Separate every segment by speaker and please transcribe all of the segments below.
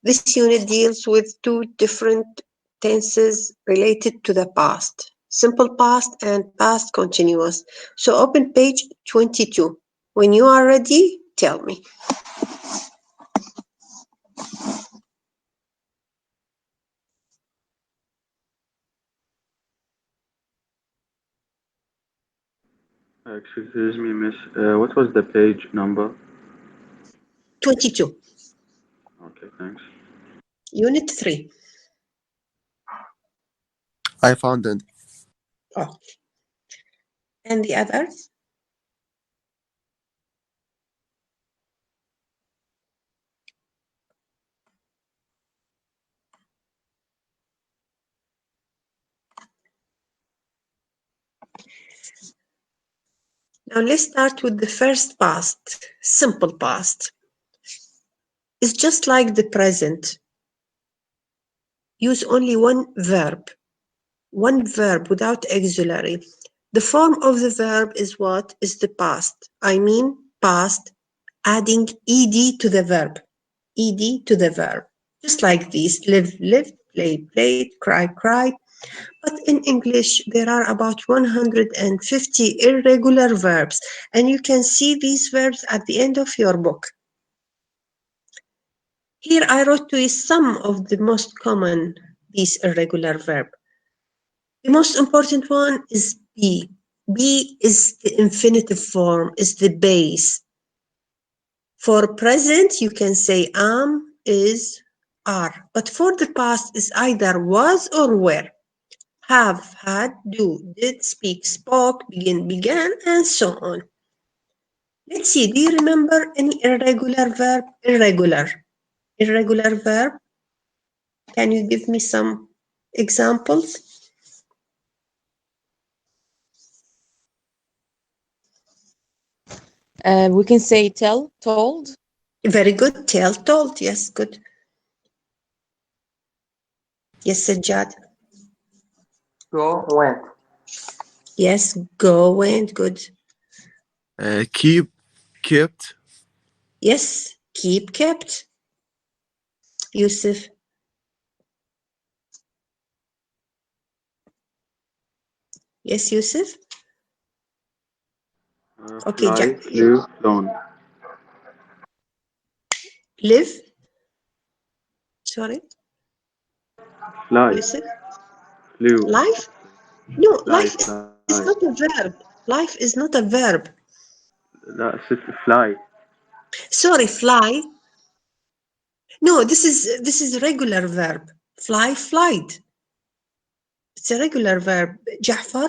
Speaker 1: This unit deals with two different tenses related to the past, simple past and past continuous. So open page 22. When you are ready, tell me.
Speaker 2: Excuse me, miss. What was the page number?
Speaker 1: 22.
Speaker 2: Okay, thanks.
Speaker 1: Unit 3.
Speaker 3: I found it.
Speaker 1: Oh. And the others? Now let's start with the first past, simple past. It's just like the present. Use only one verb without auxiliary. The form of the verb is what? Is the past. I mean past, adding ed to the verb. Ed to the verb. Just like these, live, lived, play, played, cry, cried. But in English, there are about 150 irregular verbs, and you can see these verbs at the end of your book. Here I wrote to you some of the most common, these irregular verbs. The most important one is be. Be is the infinitive form, is the base. For present, you can say am, is, are. But for the past, is either was or were. Have, had, do, did, speak, spoke, begin, began, and so on. Let's see, do you remember any irregular verb? Irregular verb. Can you give me some examples?
Speaker 4: We can say tell, told.
Speaker 1: Very good. Tell, told. Yes, good. Yes, Sajjad.
Speaker 5: Go, went.
Speaker 1: Yes, go, went. Good.
Speaker 3: Keep, kept.
Speaker 1: Yes, keep, kept. Yusuf. Yes, Yusuf. Okay,
Speaker 2: Fly,
Speaker 1: Jack.
Speaker 2: flew, flown.
Speaker 1: Live. Sorry.
Speaker 2: Fly,
Speaker 1: Yusuf.
Speaker 2: flew.
Speaker 1: Life. No,
Speaker 2: Fly,
Speaker 1: life is
Speaker 2: fly.
Speaker 1: not a verb. Life is not a verb.
Speaker 2: That's it, fly.
Speaker 1: Sorry, fly. No, this is a regular verb. Fly, flight. It's a regular verb. Jafar.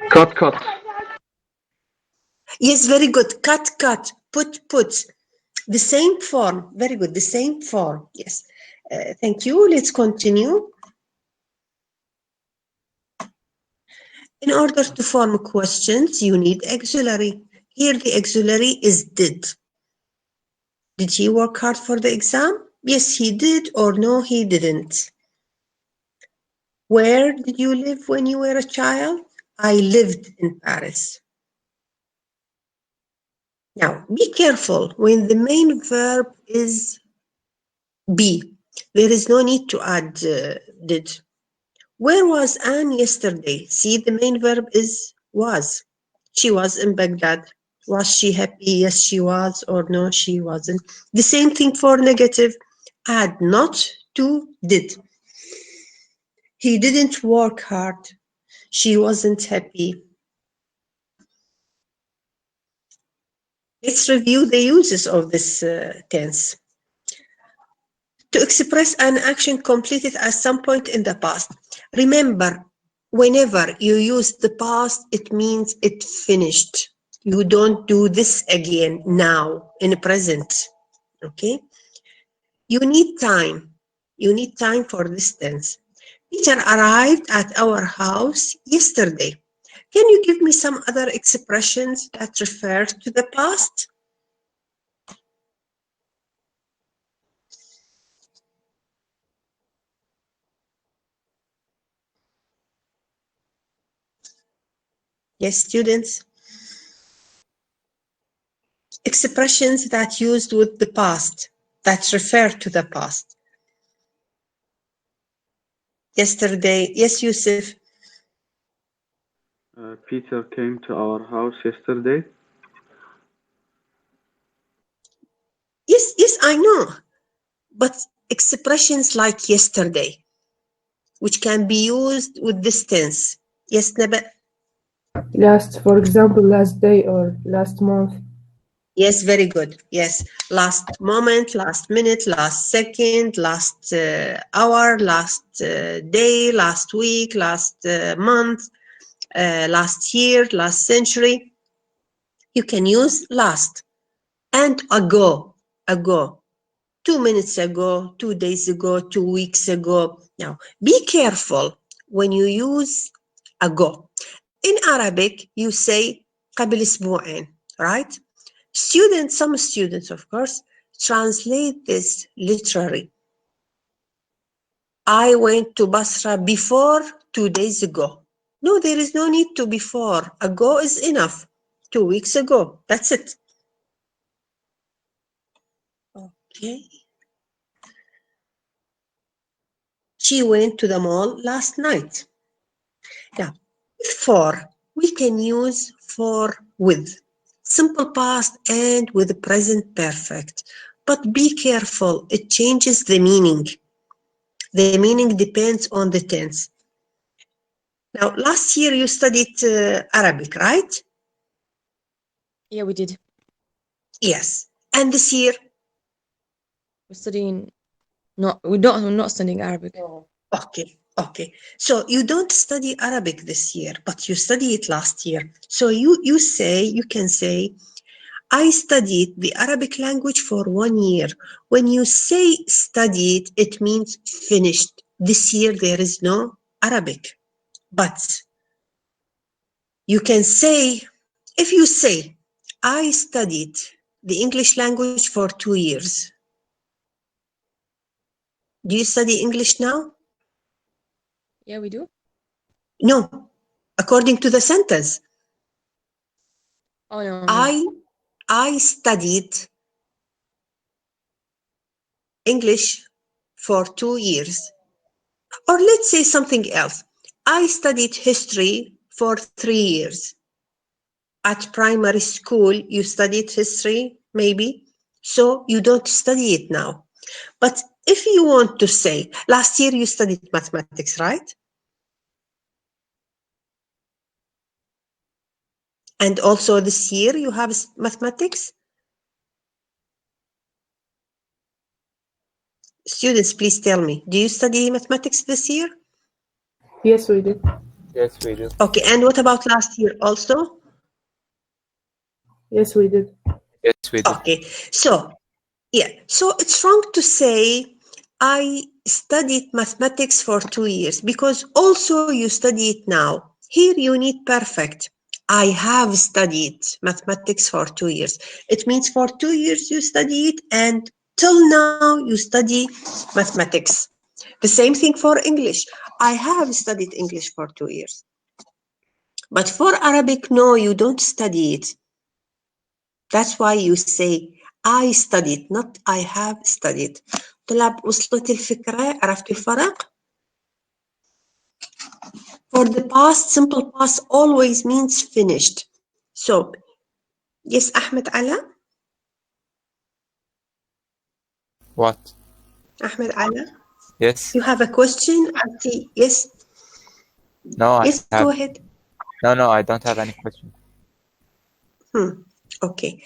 Speaker 5: Cut, cut.
Speaker 1: Yes, very good. Cut, cut. Put, put. The same form. Very good. The same form. Yes. Thank you. Let's continue. In order to form questions, you need auxiliary. Here the auxiliary is did. Did he work hard for the exam? Yes, he did, or no, he didn't. Where did you live when you were a child? I lived in Paris. Now, be careful when the main verb is be. There is no need to add did. Where was Anne yesterday? See, the main verb is was. She was in Baghdad. Was she happy? Yes, she was, or no, she wasn't. The same thing for negative. Add not to did. He didn't work hard. She wasn't happy. Let's review the uses of this tense. To express an action completed at some point in the past. Remember, whenever you use the past, it means it finished. You don't do this again now, in the present. Okay? You need time. You need time for this tense. Peter arrived at our house yesterday. Can you give me some other expressions that refer to the past? Yes, students. Expressions that used with the past. that refer to the past. Yesterday, yes, Yusuf.
Speaker 2: Peter came to our house yesterday.
Speaker 1: Yes, I know. But expressions like yesterday, which can be used with this tense. Yes, Naba?
Speaker 6: Last, for example, last day or last month.
Speaker 1: Yes, very good. Yes, last moment, last minute, last second, last hour, last day, last week, last month, last year, last century. You can use last and ago, 2 minutes ago, 2 days ago, 2 weeks ago. Now, be careful when you use ago. In Arabic, you say قبل أسبوعين, right? Some students, of course, translate this literally. I went to Basra before 2 days ago. No, there is no need to before. Ago is enough. 2 weeks ago. That's it. Okay. She went to the mall last night. Now, for, we can use for with. Simple past and with present perfect. But be careful, it changes the meaning. The meaning depends on the tense. Now, last year you studied Arabic, right?
Speaker 4: Yeah, we did.
Speaker 1: Yes. And this year?
Speaker 4: We're studying. No, we're not studying Arabic.
Speaker 1: Okay. So you don't study Arabic this year, but you studied it last year. So you can say, I studied the Arabic language for 1 year. When you say studied, it means finished. This year there is no Arabic. But you can say, if you say, I studied the English language for 2 years. Do you study English now?
Speaker 4: Yeah, we do.
Speaker 1: No, according to the sentence.
Speaker 4: Oh no.
Speaker 1: I studied English for 2 years. Or let's say something else. I studied history for 3 years. At primary school, you studied history, maybe, so you don't study it now. But if you want to say, last year you studied mathematics, right? And also this year you have mathematics? Students, please tell me, do you study mathematics this year?
Speaker 6: Yes, we did.
Speaker 5: Yes, we do.
Speaker 1: Okay, and what about last year also?
Speaker 6: Yes, we did.
Speaker 5: Yes, we do.
Speaker 1: Okay, so it's wrong to say I studied mathematics for 2 years because also you study it now. Here you need perfect. I have studied mathematics for 2 years. It means for 2 years you study it and till now you study mathematics. The same thing for English. I have studied English for 2 years. But for Arabic, no, you don't study it. That's why you say I studied, not I have studied. طلاب وصلت الفكرة؟ عرفتوا الفرق؟ For the past, simple past always means finished. So, yes, Ahmed Ala?
Speaker 5: What?
Speaker 1: Ahmed Ala?
Speaker 5: Yes.
Speaker 1: You have a question? Yes?
Speaker 5: No,
Speaker 1: Yes, go ahead.
Speaker 5: No, I don't have any question.
Speaker 1: Okay.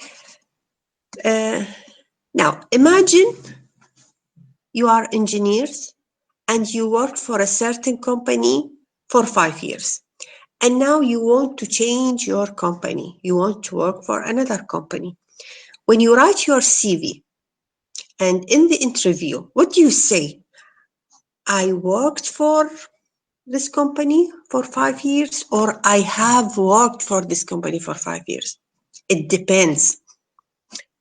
Speaker 1: Now, imagine you are engineers and you worked for a certain company for 5 years. And now you want to change your company. You want to work for another company. When you write your CV and in the interview, what do you say? I worked for this company for 5 years, or I have worked for this company for 5 years. It depends.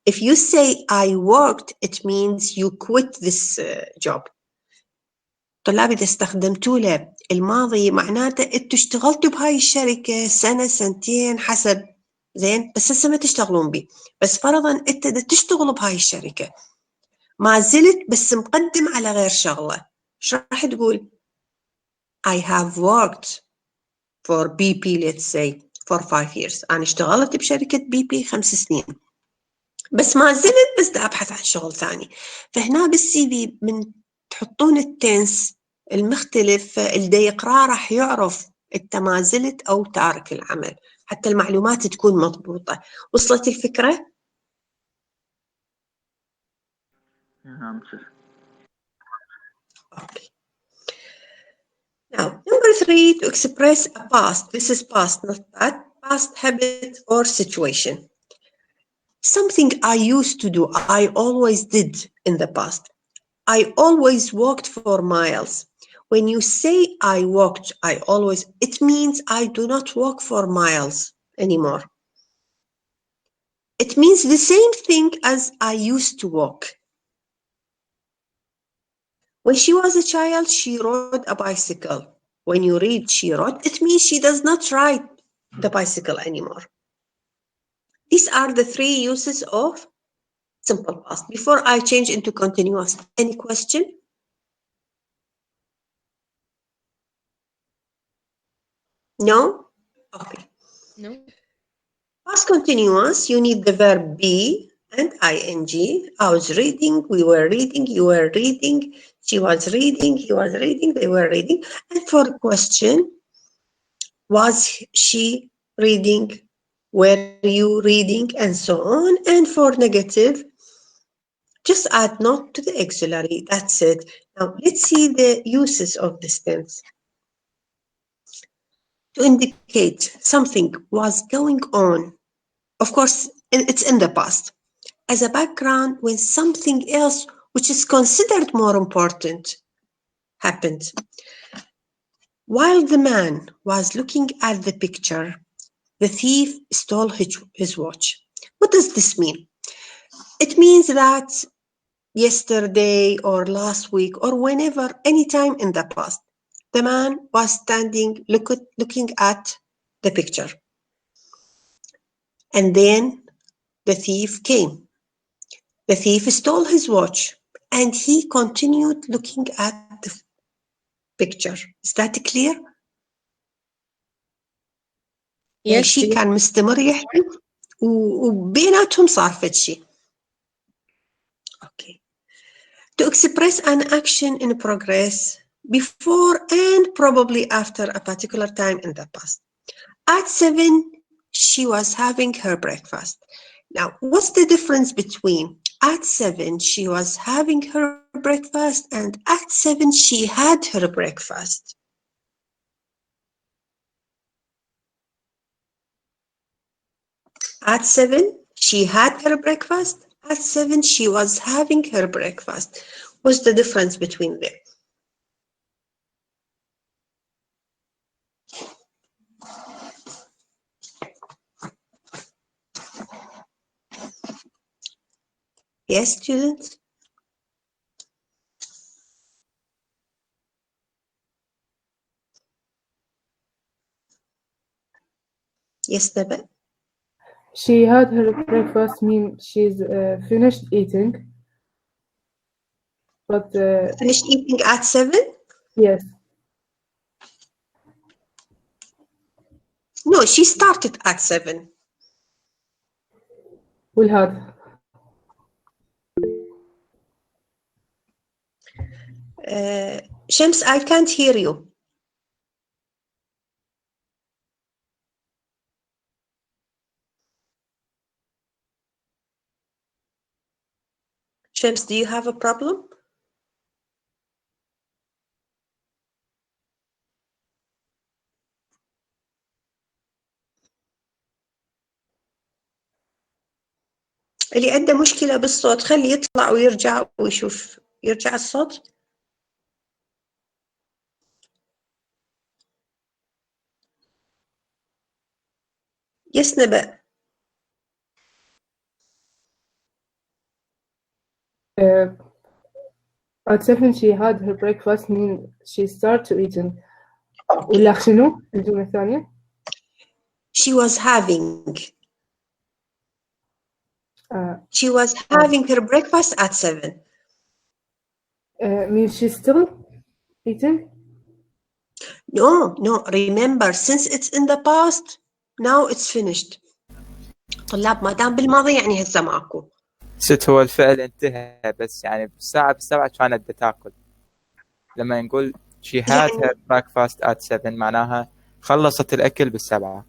Speaker 1: If you say I worked, it means you quit this job. طلاب إذا استخدمتوا له الماضي معناته انتوا اشتغلتوا بهاي الشركة سنة سنتين حسب زين بس هسه ما تشتغلون بي بس فرضا انت تشتغل بهاي الشركة ما زلت بس مقدم على غير شغلة. ايش راح تقول؟ I have worked for BP, let's say, for 5 years. أنا اشتغلت بشركة BP 5 سنين. بس ما زلت بس دا أبحث عن شغل ثاني. فهنا بالسي في من تحطون التنس المختلف اللي دا يقرأ راح يعرف انت ما زلت أو تارك العمل، حتى المعلومات تكون مضبوطة. وصلت الفكرة؟
Speaker 2: نعم.
Speaker 1: Okay. Now, number 3, to express a past. This is past, not past habit or situation. Something I used to do, I always did in the past. I always walked for miles. When you say I walked, I always, it means I do not walk for miles anymore. It means the same thing as I used to walk. When she was a child, she rode a bicycle. When you read she rode, it means she does not ride the bicycle anymore. These are the 3 uses of simple past. Before I change into continuous, any question? No? Okay.
Speaker 4: No.
Speaker 1: Past continuous, you need the verb be and ing. I was reading, we were reading, you were reading, she was reading, he was reading, they were reading. And for question, was she reading, were you reading, and so on. And for negative, just add not to the auxiliary, that's it. Now let's see the uses of this tense. To indicate something was going on, of course, it's in the past. As a background, when something else, which is considered more important, happened. While the man was looking at the picture, the thief stole his watch. What does this mean? It means that yesterday or last week or whenever, anytime in the past, the man was standing looking at the picture. And then the thief came. The thief stole his watch and he continued looking at the picture. Is that clear?
Speaker 4: Yes.
Speaker 1: شيء كان مستمر يحكي وبيناتهم صار فد شيء. Okay. To express an action in progress before and probably after a particular time in the past. At 7, she was having her breakfast. Now, what's the difference between at 7 she was having her breakfast and at 7 she had her breakfast? At 7 she had her breakfast. At 7 she was having her breakfast. What's the difference between them? Yes, students? Yes, Naba?
Speaker 6: She had her breakfast mean she's finished eating. But
Speaker 1: Finished eating at 7?
Speaker 6: yes,
Speaker 1: No, she started at 7.
Speaker 6: والهاد.
Speaker 1: Shams, I can't hear you. Shams, do you have a problem? اللي عنده مشكلة بالصوت خليه يطلع ويرجع ويشوف يرجع الصوت. Yes, Naba.
Speaker 6: At 7 she had her breakfast mean she started to eating. ولا شنو الجملة الثانية؟
Speaker 1: She was having. She was having her breakfast at 7.
Speaker 6: means she's still eating?
Speaker 1: No, remember, since it's in the past, now it's finished. طلاب ما دام بالماضي يعني هسه ماكو.
Speaker 5: ست هو الفعل انتهى، بس يعني بالساعة 7 كانت بتاكل. لما نقول she had her breakfast at 7 معناها خلصت الأكل بالسبعة.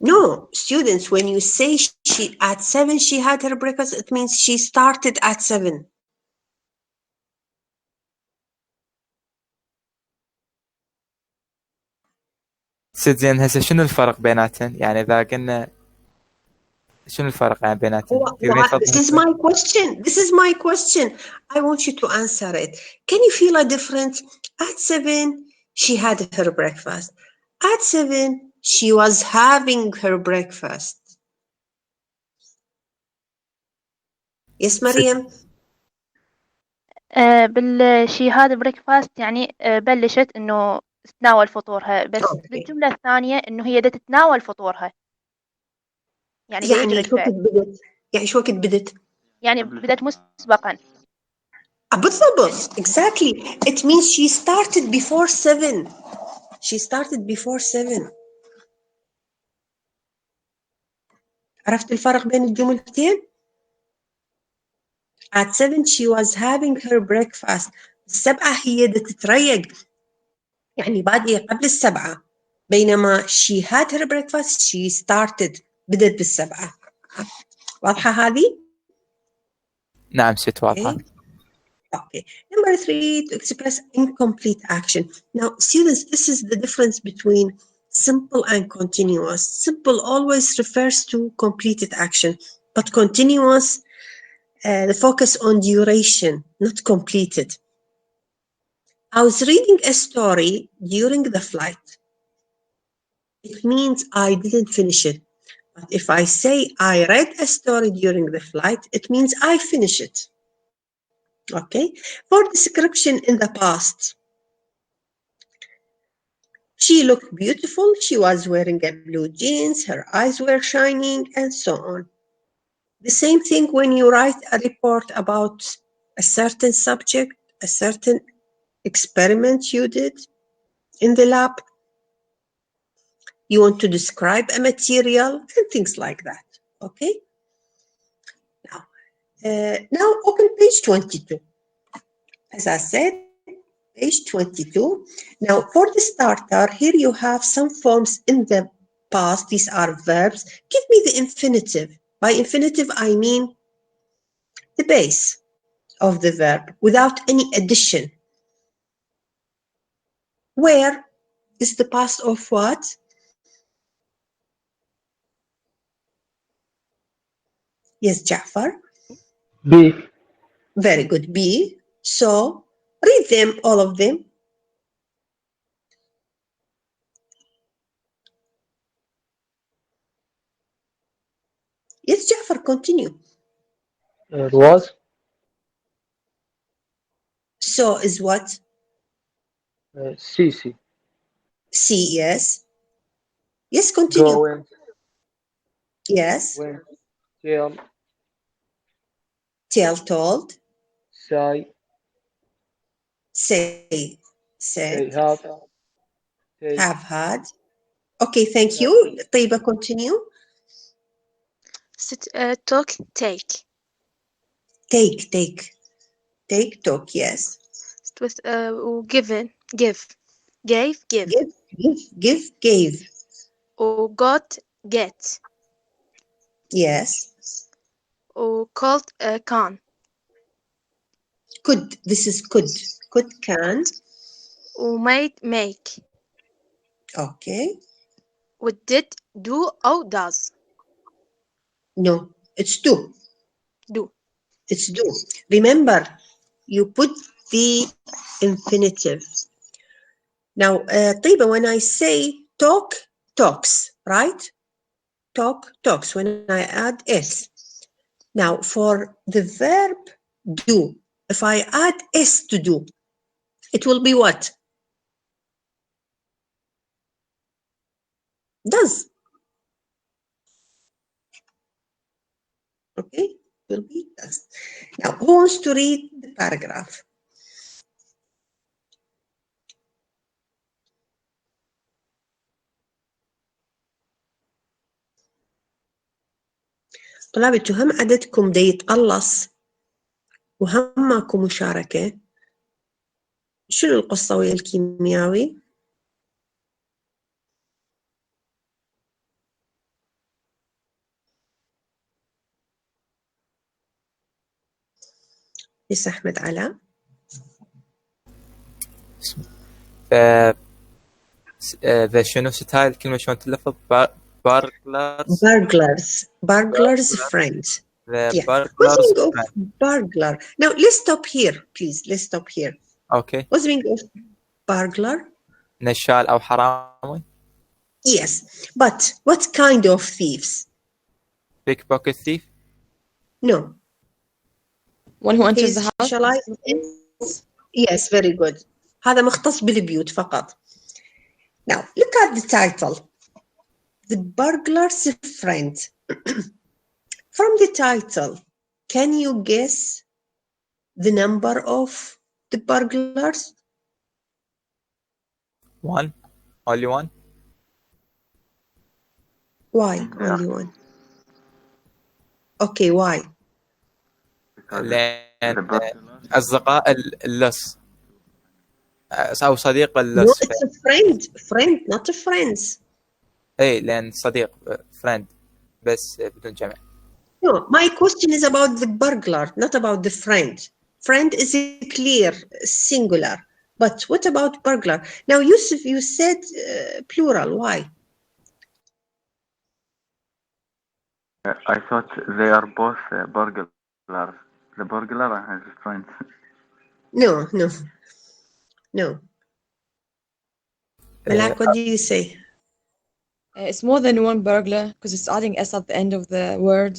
Speaker 1: No, students, when you say she at 7 she had her breakfast, it means she started at 7.
Speaker 5: ست زين هسه شنو الفرق بيناتن؟ يعني إذا قلنا شنو الفرق يعني بيناتن؟
Speaker 1: This is my question. This is my question. I want you to answer it. Can you feel a difference? At 7, she had her breakfast. At 7, she was having her breakfast. Yes, Mariam?
Speaker 7: بالشي هذا بريكفاست يعني بلشت إنه تتناول فطورها، بس
Speaker 1: Okay.
Speaker 7: بالجملة الثانية إنه هي دا تتناول فطورها، يعني دا يجري
Speaker 1: يعني شو وقت
Speaker 7: الفعل،
Speaker 1: بدت؟ يعني شو وقت بدت؟
Speaker 7: يعني بدأت مسبقا.
Speaker 1: بالضبط. Exactly. It means she started before 7. She started before 7. عرفت الفرق بين الجملتين؟ At 7 she was having her breakfast. السبعة هي بدها تتريق، يعني بادية قبل السبعة، بينما she had her breakfast she started بدت بالسبعة. واضحة هذه؟
Speaker 5: نعم ست واضحة.
Speaker 1: Okay. Number 3, to express incomplete action. Now, students, this is the difference between simple and continuous. Simple always refers to completed action, but continuous, the focus on duration, not completed. I was reading a story during the flight. It means I didn't finish it. But if I say I read a story during the flight, it means I finish it. Okay? For description in the past, she looked beautiful, she was wearing a blue jeans, her eyes were shining, and so on. The same thing when you write a report about a certain subject, a certain experiment you did in the lab. You want to describe a material and things like that. Okay? Now open page 22. As I said, page 22. Now for the starter, here you have some forms in the past. These are verbs. Give me the infinitive. By infinitive, I mean the base of the verb without any addition. Where is the past of what? Yes, Jafar.
Speaker 6: Be.
Speaker 1: Very good. Be. So read them, all of them. Yes, Jafar, continue.
Speaker 6: Was.
Speaker 1: So is what?
Speaker 6: CC.
Speaker 1: See, yes. Yes, continue.
Speaker 6: Going.
Speaker 1: Yes.
Speaker 6: When. Tell.
Speaker 1: Tell, told.
Speaker 6: Say.
Speaker 1: Say, said.
Speaker 6: Have. Take.
Speaker 1: Have had. Okay, thank you. طيبة, continue.
Speaker 7: Talk, take.
Speaker 1: Take, talk, yes.
Speaker 7: With given, give. Gave, give.
Speaker 1: Give, gave.
Speaker 7: Got, get.
Speaker 1: Yes.
Speaker 7: Called, can.
Speaker 1: Could, this is could. Could, can.
Speaker 7: Made, make.
Speaker 1: Okay.
Speaker 7: Did, do, أو does.
Speaker 1: No, it's do.
Speaker 7: Do.
Speaker 1: It's do. Remember, you put the infinitive. Now, طيبة, when I say talk, talks, right? Talk, talks, when I add s. Now, for the verb do, if I add s to do, it will be what? Does. Okay? will be does. Now, who wants to read the paragraph? طلاب انتوا هم عددكم دا يتقلص وهم ماكو مشاركة. شنو القصة ويا الكيمياوي؟ يس أحمد علاء.
Speaker 5: شنو ستايل الكلمة شلون تلفظ؟ burglars.
Speaker 1: Burglars friend.
Speaker 5: The
Speaker 1: Yeah.
Speaker 5: burglars
Speaker 1: What's the meaning
Speaker 5: friend.
Speaker 1: of burglar? Now let's stop here, please. Let's stop here.
Speaker 5: Okay.
Speaker 1: What's the meaning of burglar?
Speaker 5: نشال أو حرامي.
Speaker 1: Yes, but what kind of thieves?
Speaker 5: Pickpocket thief.
Speaker 1: No.
Speaker 4: One who enters
Speaker 1: He's
Speaker 4: the house.
Speaker 1: specialized in. Yes, very good. هذا مختص بالبيوت فقط. Now look at the title. The burglar's friend. From the title, can you guess the number of the burglars?
Speaker 5: One. Only one.
Speaker 1: Why only one? Okay, why?
Speaker 5: لأن أصدقاء اللص أو صديق
Speaker 1: No,
Speaker 5: اللص.
Speaker 1: it's a friend, not a friends.
Speaker 5: إيه لأن صديق friend بس بدون جمع.
Speaker 1: No, my question is about the burglar, not about the friend. Friend is clear, singular. But what about burglar? Now, Yusuf, you said plural. Why?
Speaker 2: I thought they are both burglars. The burglar and his friend.
Speaker 1: No. Malak, what do you say?
Speaker 4: It's more than one burglar because it's adding s at the end of the word.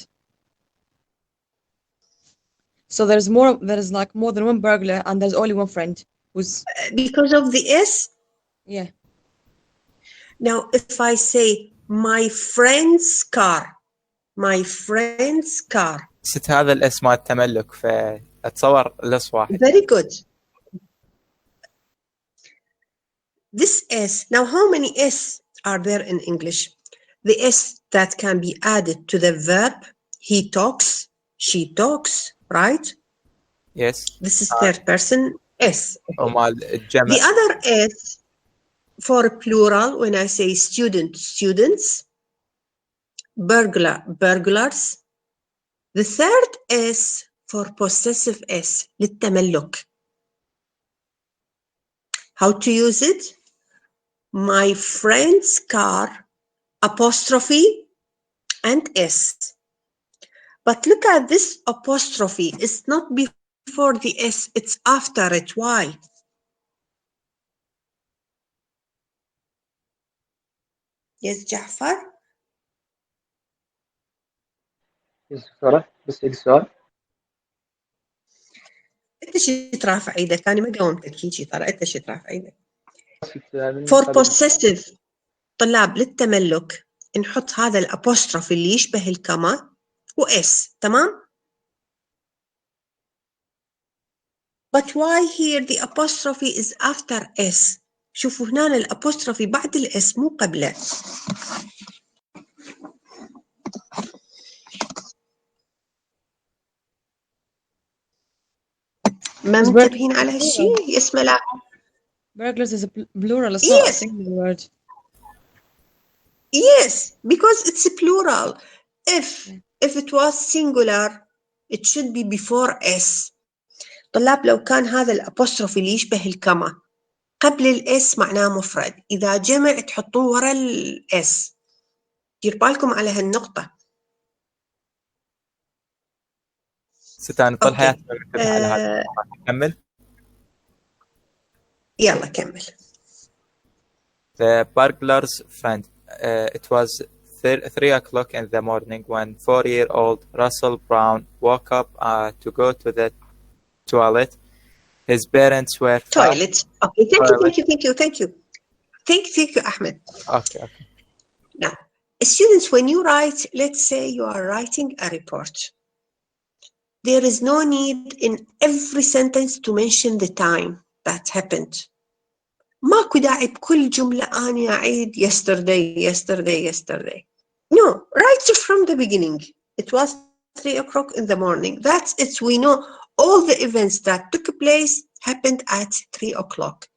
Speaker 4: So there's like more than one burglar and there's only one friend who's
Speaker 1: Because of the S?
Speaker 4: yeah.
Speaker 1: Now, if I say my friend's car.
Speaker 5: ست هذا الاسم مال التملك فأتصور لص واحد.
Speaker 1: Very good. This S, now how many S are there in English? The S that can be added to the verb, he talks, she talks, right?
Speaker 5: Yes.
Speaker 1: This is third person S.
Speaker 5: ومال الجمع.
Speaker 1: The other S for plural, when I say student, students, burglar, burglars. The third S for possessive S, للتملك. How to use it? My friend's car, apostrophe, and S. But look at this apostrophe. It's not before the S, it's after it. Why? Yes, Jafar?
Speaker 8: دكتورة بس عندي سؤال.
Speaker 1: انت شي ترافع ايدك، انا ما قومتك هيجي ترى، انت شي ترافع ايدك. For possessive طلاب للتملك نحط هذا الابوستروفي اللي يشبه الكما واس، تمام؟ But why here the apostrophe is after S? شوفوا هنا الابوستروفي بعد الاس مو قبله. ما منتبهين على هالشيء؟ اسمه لا.
Speaker 4: Burglars is a plural, it's not a single word.
Speaker 1: Yes, because it's a plural. If it was singular, it should be before S. طلاب لو كان هذا الابوستروفي اللي يشبه الكما قبل الاس معناه مفرد، اذا جمع تحطوه ورا الاس. دير بالكم على هالنقطة.
Speaker 5: ستان طول حياتنا ننتبه على هذا. نكمل.
Speaker 1: يلا كمل.
Speaker 5: The burglar's friend. It was 3 o'clock in the morning when 4-year-old Russell Brown woke up to go to the toilet. His parents were
Speaker 1: toilet. Okay, thank you, Ahmed.
Speaker 5: Okay.
Speaker 1: Now, students, when you write, let's say you are writing a report. there is no need in every sentence to mention the time that happened. ماكو داعي بكل جملة أنا أعيد yesterday. No, right from the beginning. It was 3 o'clock in the morning. That's it. We know all the events that took place happened at 3 o'clock.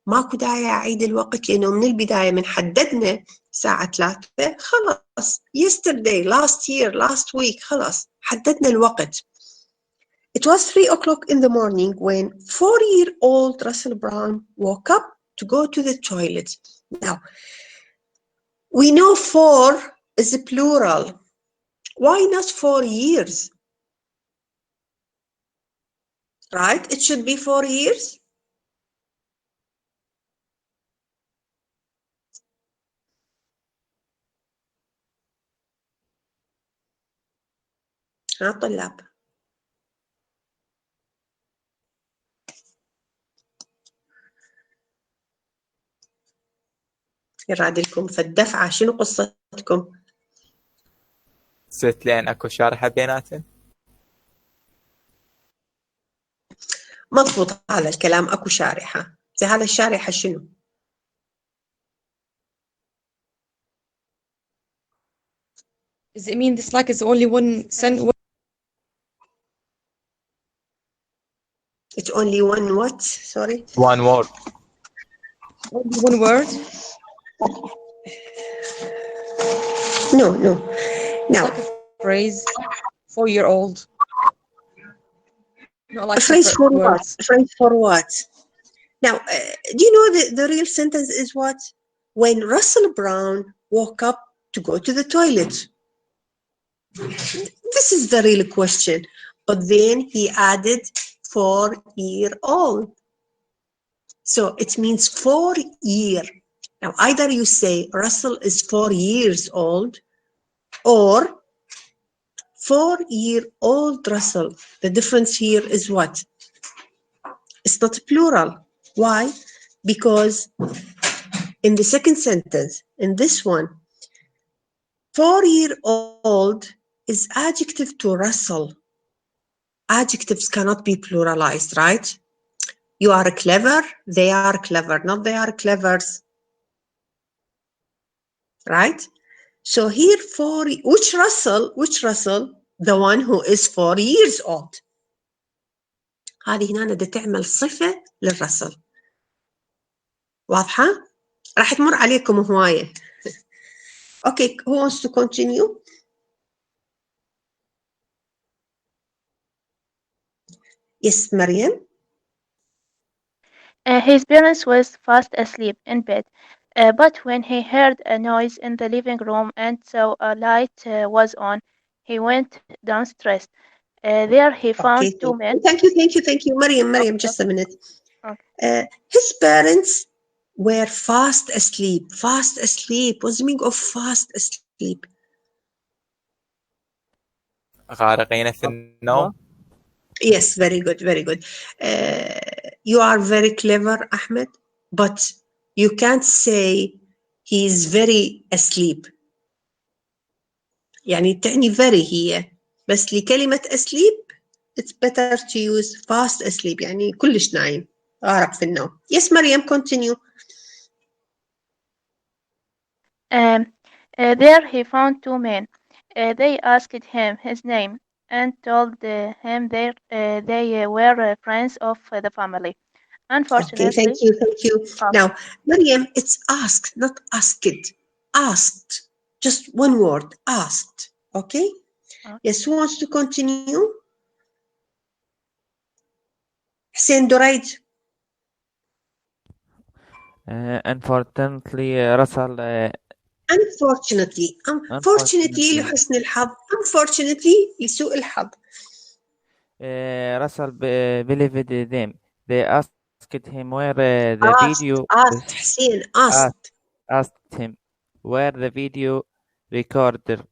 Speaker 1: ماكو داعي أعيد الوقت لأنه من البداية من حددنا الساعة 3 خلاص. Yesterday, last year, last week خلاص حددنا الوقت. It was 3 o'clock in the morning when 4-year-old Russell Brown woke up to go to the toilet. Now, we know 4 is a plural. Why not 4 years? Right? It should be 4 years. ها طلاب. يراد لكم فالدفعة شنو قصتكم؟
Speaker 5: ست لين اكو شارحة بيناتن.
Speaker 1: مضبوط هذا الكلام اكو شارحة. زي هذا الشارحة شنو؟
Speaker 4: Does it mean this like is only one sentence?
Speaker 1: It's only one what? Sorry?
Speaker 5: One word.
Speaker 4: Only one word?
Speaker 1: No. Now,
Speaker 4: Like a phrase. 4-year-old. Not like
Speaker 1: a phrase for
Speaker 4: separate
Speaker 1: what?
Speaker 4: words.
Speaker 1: A phrase for what? Now, do you know the real sentence is what? When Russell Brown woke up to go to the toilet. This is the real question. But then he added 4-year-old. So it means 4 year. Now, either you say Russell is 4 years old or 4-year-old Russell. The difference here is what? It's not plural. Why? Because in the second sentence, in this one, 4-year-old is adjective to Russell. Adjectives cannot be pluralized, right? You are clever, they are clever, not they are clevers. Right? So here which Russell? The one who is 4 years old. هذه هنا بدها تعمل صفة للرسل. واضحة؟ راح تمر عليكم هواية. Okay, who wants to continue? Yes, Mariam.
Speaker 7: His parents was fast asleep in bed, but when he heard a noise in the living room and saw a light was on, he went downstairs. There he found
Speaker 1: Okay,
Speaker 7: two men.
Speaker 1: thank you. Mariam, just a minute.
Speaker 7: Okay.
Speaker 1: His parents were fast asleep. Fast asleep. What's the meaning of fast asleep?
Speaker 5: غارقين في النوم.
Speaker 1: Yes, very good. You are very clever, Ahmed, but you can't say he is very asleep. يعني تعني very هي بس لكلمة asleep it's better to use fast asleep يعني كلش نايم غارق في النوم. Yes, Mariam, continue.
Speaker 7: There he found two men. They asked him his name and told him they were friends of the family. Unfortunately,
Speaker 1: Okay, thank you. Now, Mariam, it's asked, not asked. Asked. Just one word, asked. Okay? Yes, who wants to continue? Hussein Duraid.
Speaker 9: Unfortunately, Russell.
Speaker 1: Unfortunately لحسن الحظ. Unfortunately لسوء الحظ.
Speaker 9: Russell believed them. They asked him where the video.
Speaker 1: Asked Hussein.
Speaker 9: Asked him where the video recorder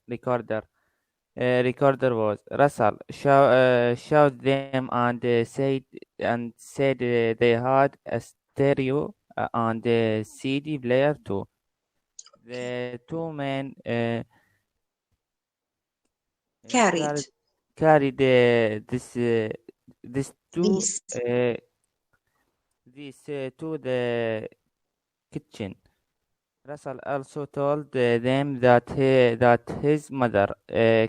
Speaker 9: was. Russell showed them and said they had a stereo and a CD player too. The two men
Speaker 1: carried
Speaker 9: carried this to
Speaker 1: These.
Speaker 9: to the kitchen. Russell also told them that that his mother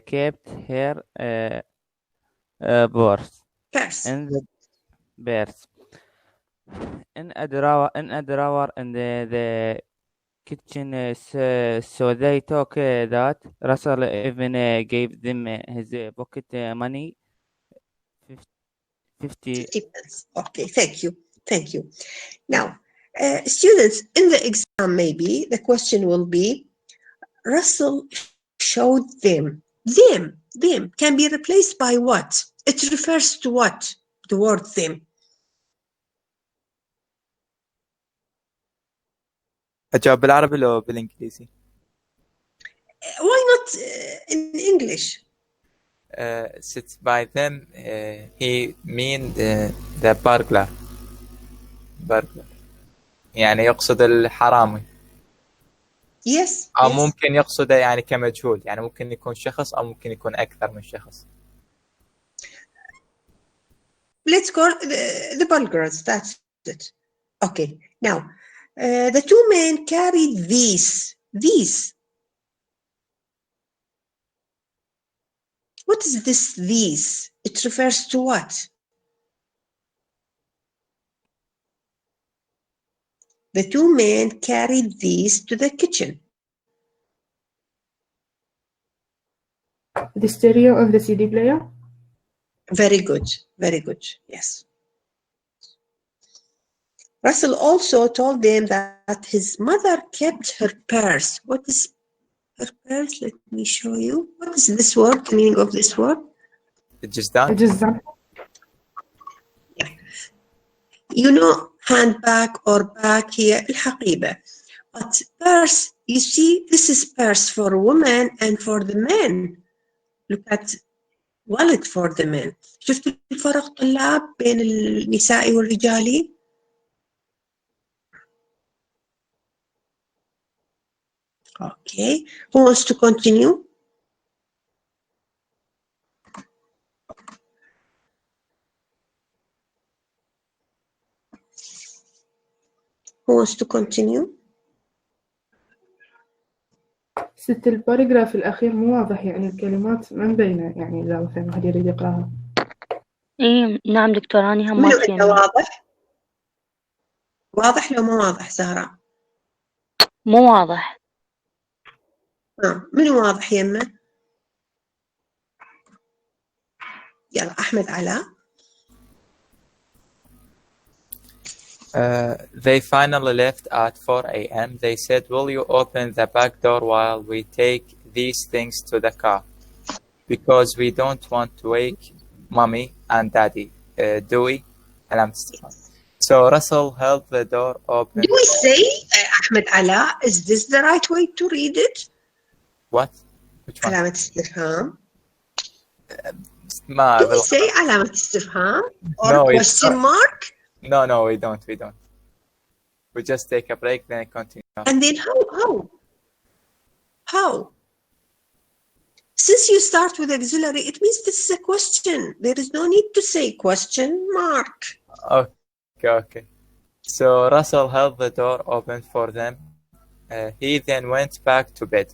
Speaker 9: kept her purse
Speaker 1: Purse.
Speaker 9: in the purse in a drawer in the kitchen. So they took that. Russell even gave them his pocket money, 50.
Speaker 1: 50 pence. Okay, thank you. Thank you. Now, students, in the exam, maybe the question will be Russell showed them. Them can be replaced by what? It refers to what? The word them.
Speaker 5: أجاوب بالعربي لو بالإنجليزي؟
Speaker 1: Why not in English?
Speaker 5: Sit by them. He mean the burglar. يعني يقصد الحرامي.
Speaker 1: Yes.
Speaker 5: أو
Speaker 1: yes.
Speaker 5: ممكن يقصده يعني كمجهول، يعني ممكن يكون شخص أو ممكن يكون أكثر من شخص.
Speaker 1: Let's call the burglars. That's it. Okay. Now, the two men carried these. These. What is this? These. It refers to what? The two men carried these to the kitchen.
Speaker 6: The stereo and the CD player.
Speaker 1: Very good. Very good. Yes. Russell also told them that his mother kept her purse. What is her purse? Let me show you. What is this word? The meaning of this word?
Speaker 5: الجزدان.
Speaker 6: الجزدان.
Speaker 1: You know, handbag or bag here, الحقيبة. But purse, you see, this is purse for women and for the men. Look at wallet for the men. شفتوا الفرق طلاب بين النساء والرجال؟ Okay. Who wants to continue? Who wants to continue?
Speaker 6: ست الباراجراف الأخير مو واضح، يعني الكلمات ما مبينة، يعني إذا مثلا واحد يريد يقراها.
Speaker 10: إيه نعم دكتورة أنا هم
Speaker 1: منو
Speaker 10: ماكية
Speaker 1: عنده واضح؟ واضح لو مو واضح زهراء؟
Speaker 10: مو واضح.
Speaker 1: منو واضح يمه؟ يلا أحمد علاء.
Speaker 5: They finally left at 4 a.m. They said, "Will you open the back door while we take these things to the car? Because we don't want to wake mommy and daddy, do we?" So Russell held the door open.
Speaker 1: Do we say, Ahmed Ala, is this the right way to read it?
Speaker 5: What? Which one?
Speaker 1: علامة استفهام.
Speaker 5: ما
Speaker 1: Do we say علامة استفهام or
Speaker 5: No,
Speaker 1: question mark?
Speaker 5: No, we don't. We just take a break, then continue.
Speaker 1: And then how? Since you start with auxiliary, it means this is a question. There is no need to say question mark.
Speaker 5: Okay. So Russell held the door open for them. He then went back to bed.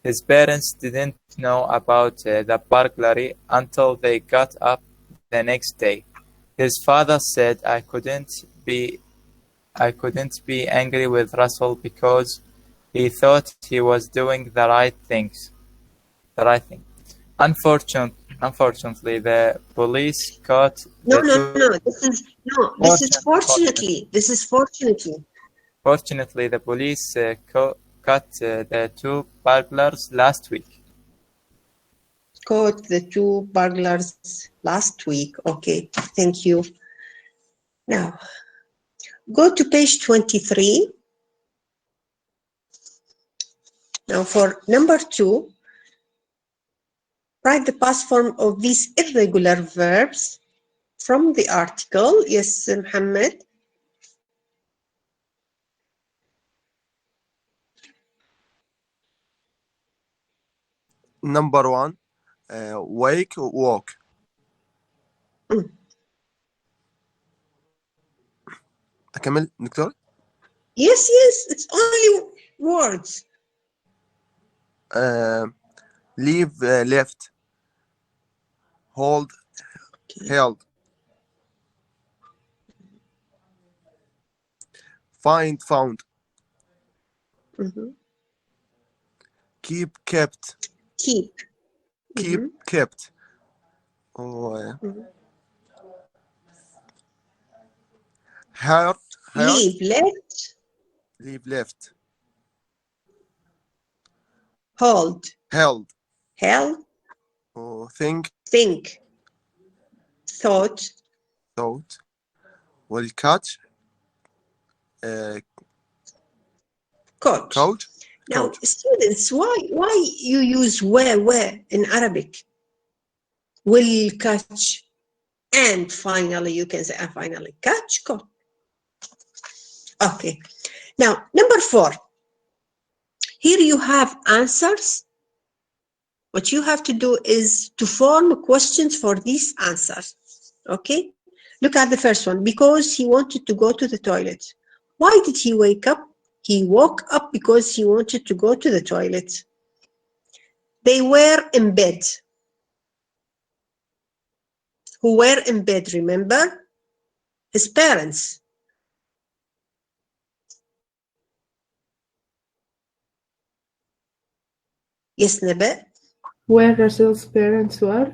Speaker 5: His parents didn't know about the burglary until they got up the next day. His father said, I couldn't be angry with Russell because he thought he was doing the right thing. Unfortunately, the police caught
Speaker 1: No. This is fortunately. This is fortunately.
Speaker 5: Fortunately, the police caught the two burglars last week.
Speaker 1: Caught the two burglars last week. Okay, thank you. Now, go to page 23. Now, for number 2, write the past form of these irregular verbs from the article. Yes, Muhammad.
Speaker 3: Number 1, wake walk. أكمل دكتور؟
Speaker 1: Yes, yes, it's only words.
Speaker 3: Leave left. Hold held. Find found. Keep kept.
Speaker 1: Keep.
Speaker 3: Keep kept. Oh, heard
Speaker 1: Leave left.
Speaker 3: leave left.
Speaker 1: Hold.
Speaker 3: Held.
Speaker 1: Held.
Speaker 3: Oh, think
Speaker 1: Thought.
Speaker 3: will catch.
Speaker 1: Coach.
Speaker 3: Coach.
Speaker 1: Now, students, why you use where in Arabic? Will catch, and finally you can say, finally catch, coach. Okay. Now, number 4. Here you have answers. What you have to do is to form questions for these answers. Okay? Look at the first one. Because he wanted to go to the toilet. Why did he wake up? He woke up because he wanted to go to the toilet. They were in bed. Who were in bed, remember? His parents. Yes, Nebe?
Speaker 6: Where Russell's parents were?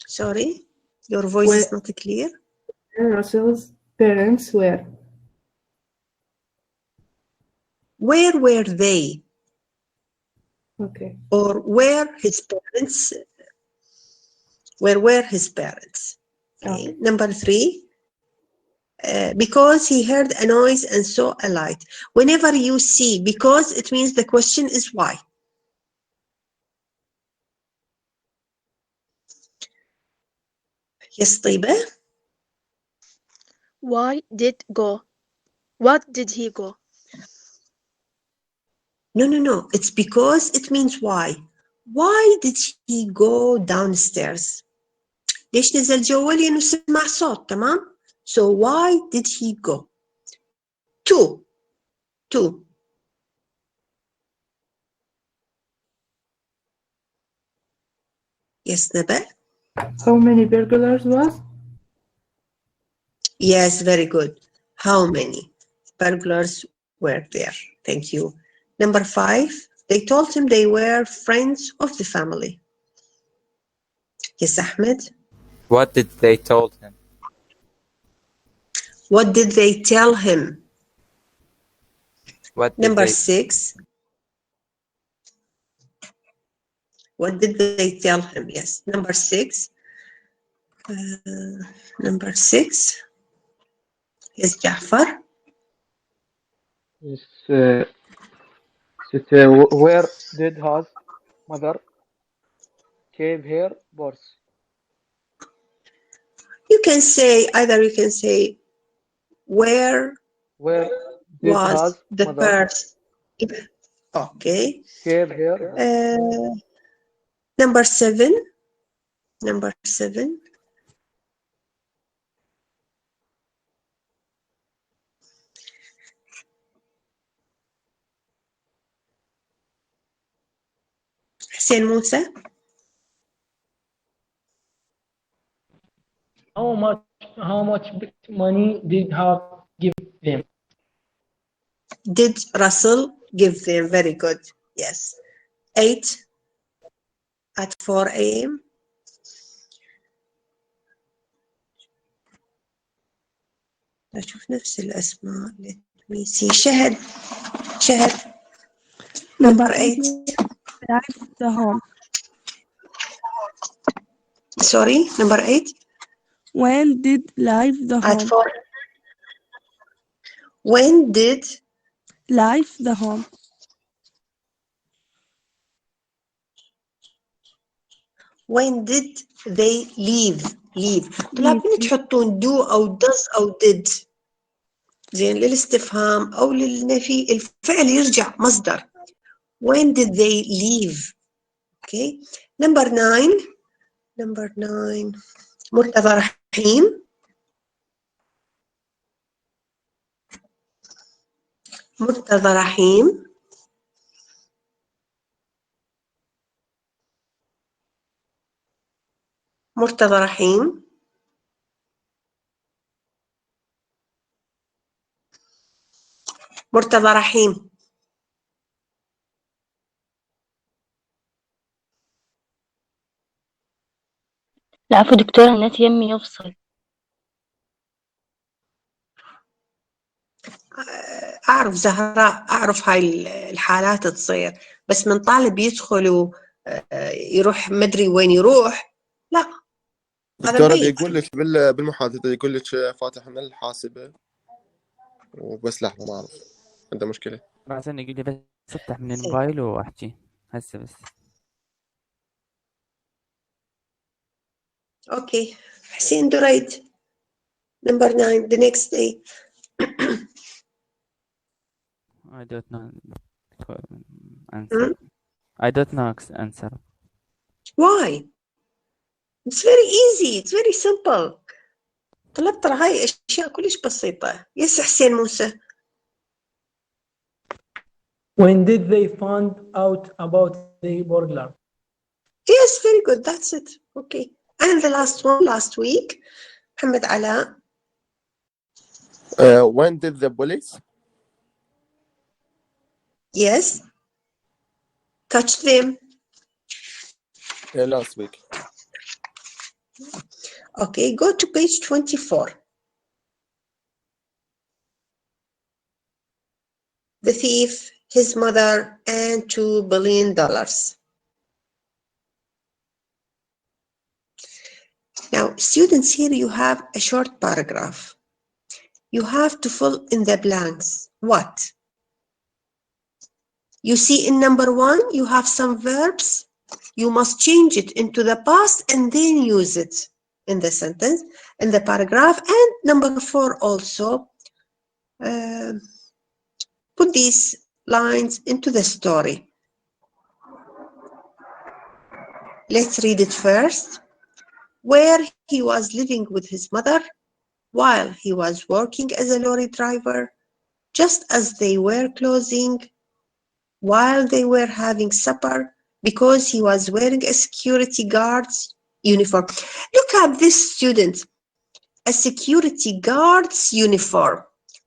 Speaker 1: Sorry, your voice is not clear.
Speaker 6: Where Russell's parents were.
Speaker 1: Where were they?
Speaker 6: Okay.
Speaker 1: Or where his parents? Where were his parents? Okay. Number 3. Because he heard a noise and saw a light. Whenever you see because, it means the question is why. Yes, طيبة.
Speaker 11: Why did go? What did he go?
Speaker 1: No. It's because it means why. Why did he go downstairs? ليش نزل جوا؟ لأنه سمع صوت. تمام. So why did he go? 2. Yes, Naba?
Speaker 6: How many burglars was?
Speaker 1: Yes, very good. How many burglars were there? Thank you. Number 5, they told him they were friends of the family. Yes, Ahmed?
Speaker 5: What did they told him?
Speaker 1: What did they tell him? Number 6. What did they tell him? Yes. Number 6. Number 6. Yes, Jafar.
Speaker 8: Yes, where did his mother keep her purse?
Speaker 1: You can say, either you can say, where
Speaker 8: did
Speaker 1: was
Speaker 8: his
Speaker 1: the
Speaker 8: mother
Speaker 1: purse? Okay.
Speaker 8: keep her?
Speaker 1: Number 7. Number 7. Hussein Musa.
Speaker 12: How much money did Hawk give them?
Speaker 1: Did Russell give them? Very good. Yes. 8 at 4 a.m. أشوف نفس الأسماء. Let me see. شهد. Number 8.
Speaker 13: Left the home.
Speaker 1: Sorry, number 8.
Speaker 13: When did leave the home?
Speaker 1: At 4. When did
Speaker 13: leave the home?
Speaker 1: When did they leave? طلاب من تحطون do أو does أو did. زين للاستفهام أو للنفي الفعل يرجع مصدر. When did they leave? Okay. Number 9. مرتضى رحيم. مرتضى رحيم. مرتضى رحيم. مرتضى رحيم.
Speaker 10: العفو دكتورة، النت يمي يفصل.
Speaker 1: أعرف زهراء، أعرف هاي الحالات تصير، بس من طالب يدخل ويروح مدري وين يروح، لا هذا
Speaker 3: دكتورة
Speaker 1: مبين.
Speaker 3: بيقول لك بالمحادثة يقول لك فاتح من الحاسبة وبس لحظة ما أعرف عنده مشكلة.
Speaker 9: بعدين يقول لي بس افتح من الموبايل واحكي هسه بس.
Speaker 1: Okay. حسين دريد. Number 9. The next day.
Speaker 9: I don't know answer. I don't know answer.
Speaker 1: Why? It's very easy. It's very simple. طلعت ترى هاي أشياء كلش بسيطة. يس حسين موسى.
Speaker 12: When did they find out about the burglar?
Speaker 1: Yes, very good. That's it. Okay. And the last one, last week. محمد علاء.
Speaker 3: When did the police?
Speaker 1: Yes. Catch them.
Speaker 3: Last week.
Speaker 1: Okay, go to page 24. The thief, his mother, and $2 billion. Now, students, here you have a short paragraph. You have to fill in the blanks. What? You see in number 1, you have some verbs. You must change it into the past and then use it in the sentence, in the paragraph. And number 4 also, put these lines into the story. Let's read it first. Where he was living with his mother while he was working as a lorry driver, just as they were closing, while they were having supper, because he was wearing a security guard's uniform. Look at this, student. A security guard's uniform.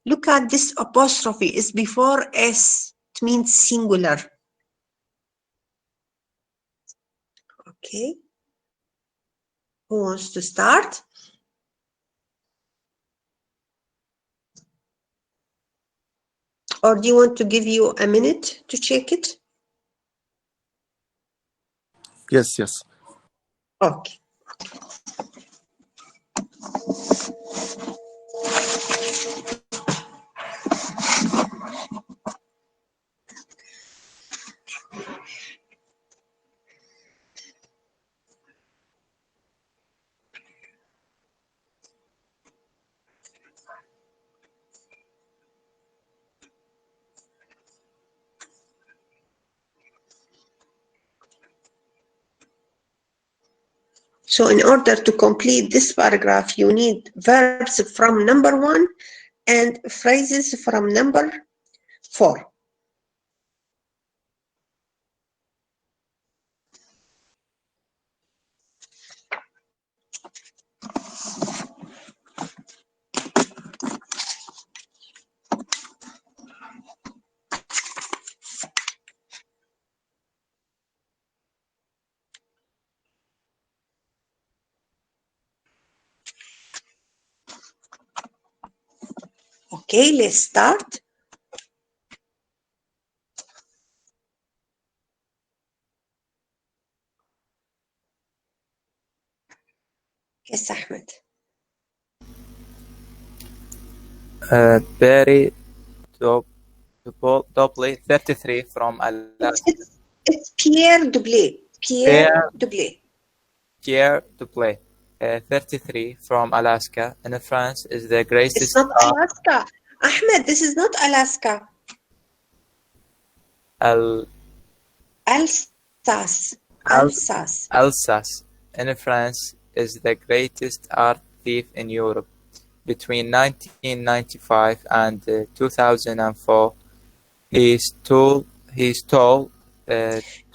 Speaker 1: Look at this apostrophe. It's before S. It means singular. Okay. Who wants to start? Or do you want to give you a minute to check it?
Speaker 3: Yes, yes.
Speaker 1: Okay. So in order to complete this paragraph, you need verbs from number 1 and phrases from number 4. Okay, let's start. Yes, Ahmed.
Speaker 5: Barry Dobley, 33, from Alaska.
Speaker 1: It's Pierre Dublé. Pierre Dublé.
Speaker 5: Pierre Dublé, 33, from Alaska, in France, is the greatest.
Speaker 1: It's not Alaska. Ahmed, this is not Alaska. Alsace. Alsace.
Speaker 5: Alsace in France is the greatest art thief in Europe. Between 1995 and 2004, he stole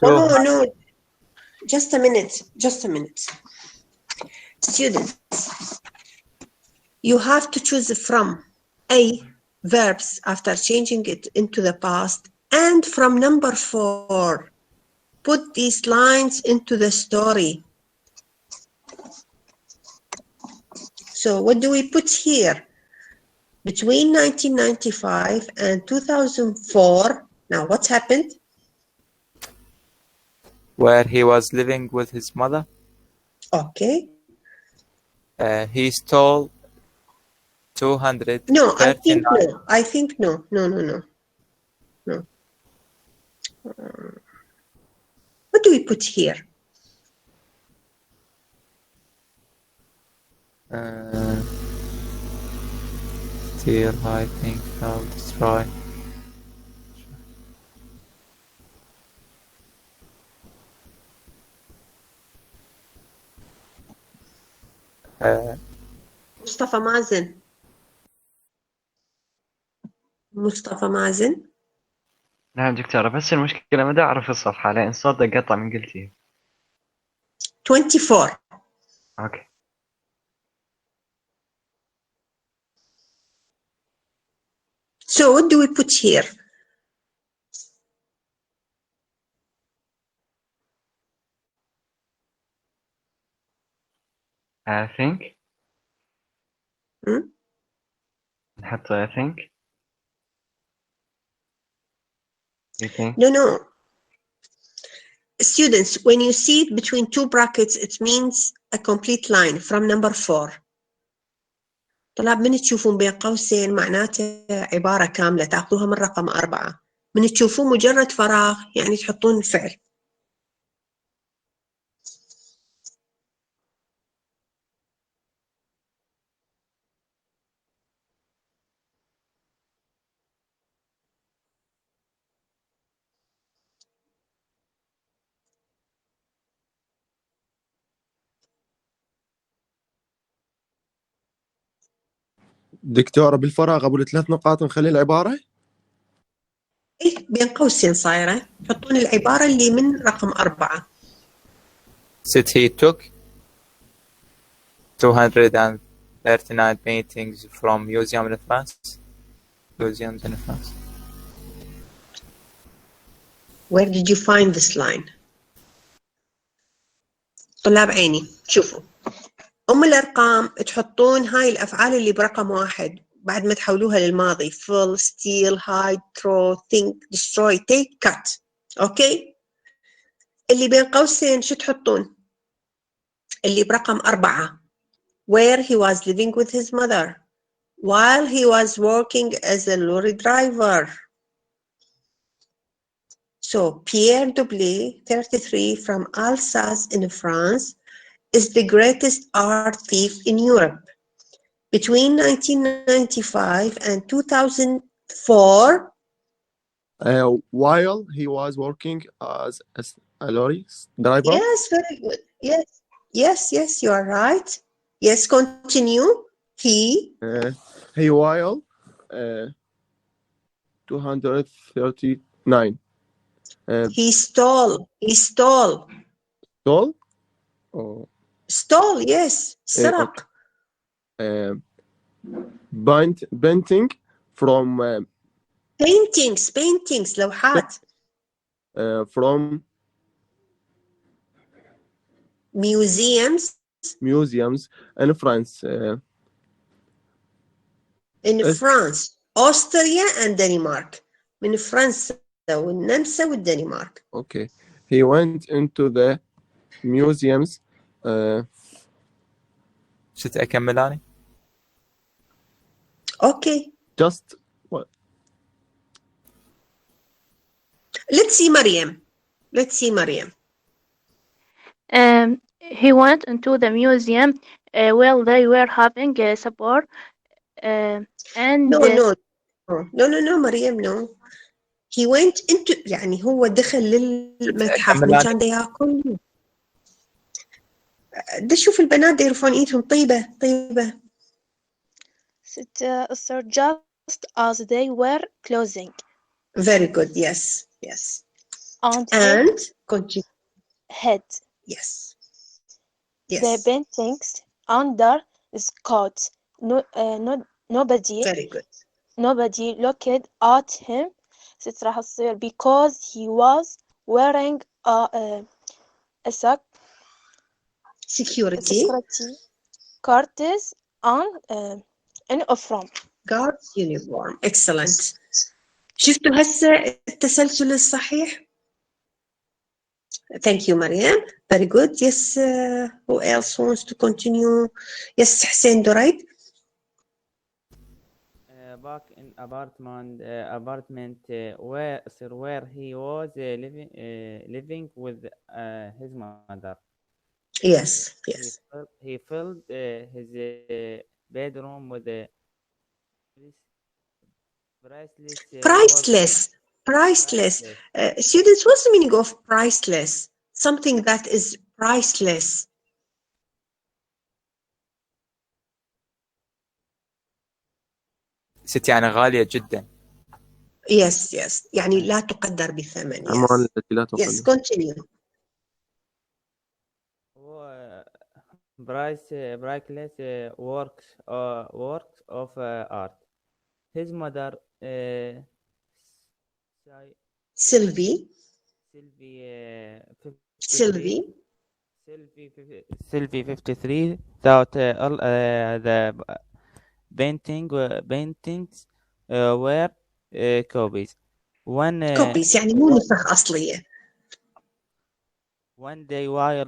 Speaker 1: No. Just a minute. Students, you have to choose from A, verbs after changing it into the past, and from number 4. Put these lines into the story. So what do we put here? Between 1995 and 2004, now what's happened?
Speaker 5: where he was living with his mother.
Speaker 1: Okay.
Speaker 5: He stole 239.
Speaker 1: No, I think no. No. What do we put here?
Speaker 5: Steal, I think, I'll destroy.
Speaker 1: مصطفى مازن.
Speaker 14: نعم دكتورة، بس المشكلة ما أعرف الصفحة لأن الصوت قطع من قلتي.
Speaker 1: 24.
Speaker 14: أوكي.
Speaker 1: So what do we put here?
Speaker 14: I think. نحط I think. You think?
Speaker 1: No. Students, when you see it between two brackets, it means a complete line from number 4. طلاب من تشوفون بين قوسين معناته عبارة كاملة تأخذوها من رقم 4. من تشوفون مجرد فراغ يعني تحطون الفعل.
Speaker 3: دكتورة بالفراغ أبو ال3 نقاط نخلي العبارة؟
Speaker 1: إيه بين قوسين صايرة تحطون العبارة اللي من رقم 4.
Speaker 5: Said he took 239 paintings from museums in France.
Speaker 1: Where did you find this line? طلاب عيني شوفوا الأرقام تحطون هاي الأفعال اللي برقم 1 بعد ما تحولوها للماضي. fill, steal, hide, throw, think, destroy, take, cut. أوكي؟ اللي بين قوسين شو تحطون؟ اللي برقم 4 where he was living with his mother while he was working as a lorry driver. So Pierre Doblé, 33, from Alsace in France, is the greatest art thief in Europe. Between 1995 and 2004,
Speaker 3: while he was working as a lorry driver.
Speaker 1: Yes, very good. Yes, you are right. Yes, continue. He
Speaker 3: while 239.
Speaker 1: He stole.
Speaker 3: Stole? Oh.
Speaker 1: Stole, yes. سرق.
Speaker 3: Painting from
Speaker 1: paintings لوحات.
Speaker 3: From
Speaker 1: museums
Speaker 3: in France.
Speaker 1: In France, Austria and Denmark. من فرنسا والنمسا والدنمارك.
Speaker 3: Okay. He went into the museums.
Speaker 5: شت أكمل أنا؟
Speaker 1: Okay.
Speaker 3: Just what?
Speaker 1: Let's see Mariam.
Speaker 7: He went into the museum while they were having supper. And
Speaker 1: No, Mariam, no. He went into يعني هو دخل للمتحف من كان دا ياكل. ده شوف البنات ده يرفعون ايدهم. طيبة طيبة.
Speaker 11: Sir, just as they were closing.
Speaker 1: Very good. Yes. Yes.
Speaker 11: And
Speaker 1: continue.
Speaker 11: Head.
Speaker 1: Yes.
Speaker 11: The
Speaker 1: Yes.
Speaker 11: paintings under Scott. Nobody.
Speaker 1: Very good.
Speaker 11: Nobody looked at him. ست راح تصير because he was wearing a
Speaker 1: security
Speaker 11: cards on uniform.
Speaker 1: guards uniform. Excellent. شفتوا هسه التسلسل الصحيح؟ Thank you, Mariam. Very good. Yes. Who else wants to continue? Yes, Hussein Dorait.
Speaker 9: Back in apartment where he was living with his mother.
Speaker 1: Yes. Yes.
Speaker 9: He filled his bedroom with
Speaker 1: priceless. Students, what's the meaning of priceless? Something that is priceless.
Speaker 5: ست يعني غالية جدا.
Speaker 1: Yes. يعني لا تقدر بثمن.
Speaker 3: أموال التي لا تقدر.
Speaker 1: Yes, continue.
Speaker 9: priceless works of art. His mother,
Speaker 1: Sylvie
Speaker 9: 53 thought the paintings were copies.
Speaker 1: copies يعني مو نسخ أصلية.
Speaker 9: One day while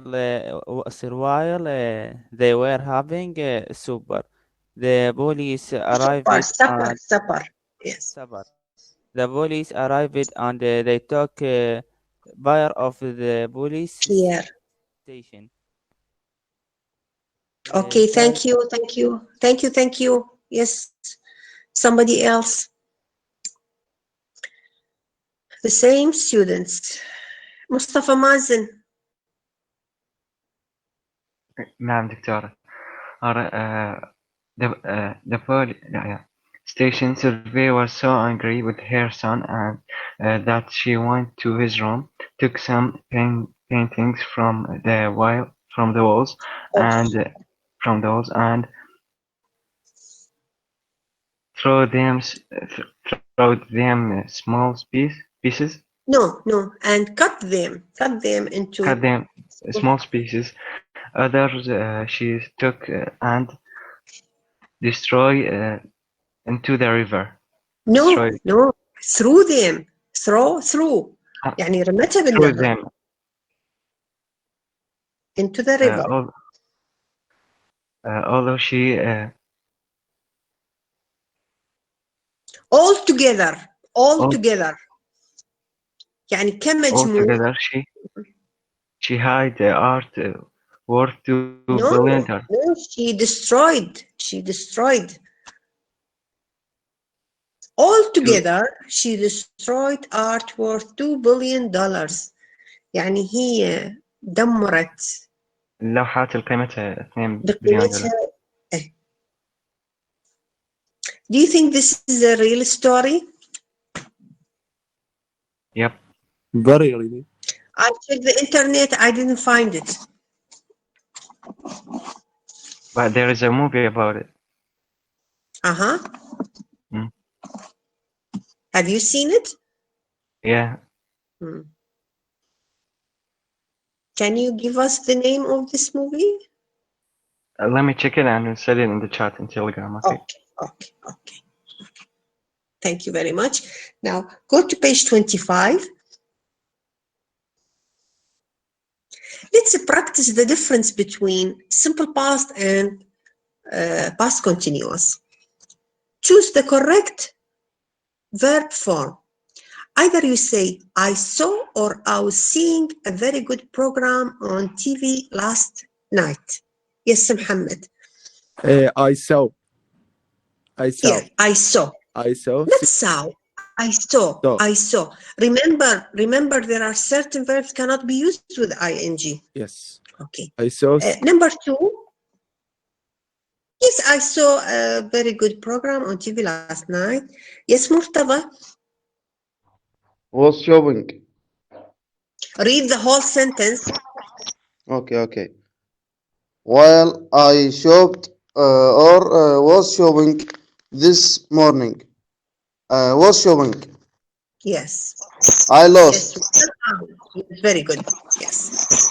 Speaker 9: they were having supper, the police arrived.
Speaker 1: Supper. Yes.
Speaker 9: Supper. The police arrived and they took fire of the police station.
Speaker 1: Okay, thank you. Yes, somebody else. The same students. Mustafa Mazen.
Speaker 14: نعم دكتورة. The police station surveyor was so angry with her son and that she went to his room, took some paintings from the walls and throw them small pieces.
Speaker 1: No, and cut them into
Speaker 14: small pieces. Others she took and destroy into the river.
Speaker 1: No, through them. Through. يعني رمتها بالنهر. Into the river.
Speaker 14: Although she
Speaker 1: all together. يعني كمجموع.
Speaker 14: All together she hid the art worth $2 billion.
Speaker 1: No, she destroyed. All together she destroyed art worth $2 billion. يعني هي دمرت
Speaker 14: اللوحات اللي قيمتها 2 بليون دولار.
Speaker 1: Do you think this is a real story?
Speaker 14: Yep.
Speaker 3: Very really.
Speaker 1: I checked the internet, I didn't find it.
Speaker 14: But there is a movie about it.
Speaker 1: Uh-huh. Have you seen it?
Speaker 14: Yeah.
Speaker 1: Can you give us the name of this movie?
Speaker 14: Let me check it and send it in the chat in Telegram.
Speaker 1: Okay. Thank you very much. Now go to page 25. Let's practice the difference between simple past and past continuous. Choose the correct verb form. Either you say, I saw, or I was seeing a very good program on TV last night. Yes, Muhammad.
Speaker 3: I saw.
Speaker 1: Yeah, I saw. Not saw. I saw. Remember, there are certain verbs cannot be used with ing.
Speaker 3: Yes.
Speaker 1: Okay.
Speaker 3: I saw
Speaker 1: Number 2. Yes, I saw a very good program on TV last night. Yes, Murtada,
Speaker 15: Was shopping.
Speaker 1: read the whole sentence.
Speaker 15: Okay. While I shopped or was shopping this morning. Was shopping.
Speaker 1: Yes.
Speaker 15: I
Speaker 1: Yes,
Speaker 15: lost.
Speaker 1: very good. Yes.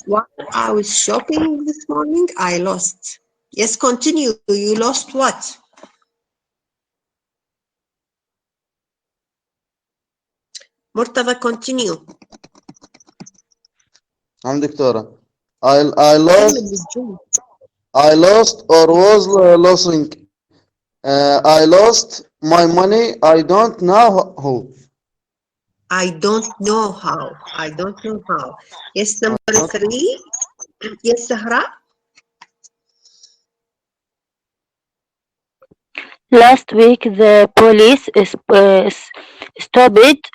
Speaker 1: While I was shopping this morning, I lost. Yes, continue. You lost what? Murtada, continue.
Speaker 15: I'm دكتورة. I lost or was losing. I lost my money. I don't know how.
Speaker 1: I don't know how. I don't know how. Yes, number 3. Yes, Sahra.
Speaker 10: Last week, the police stopped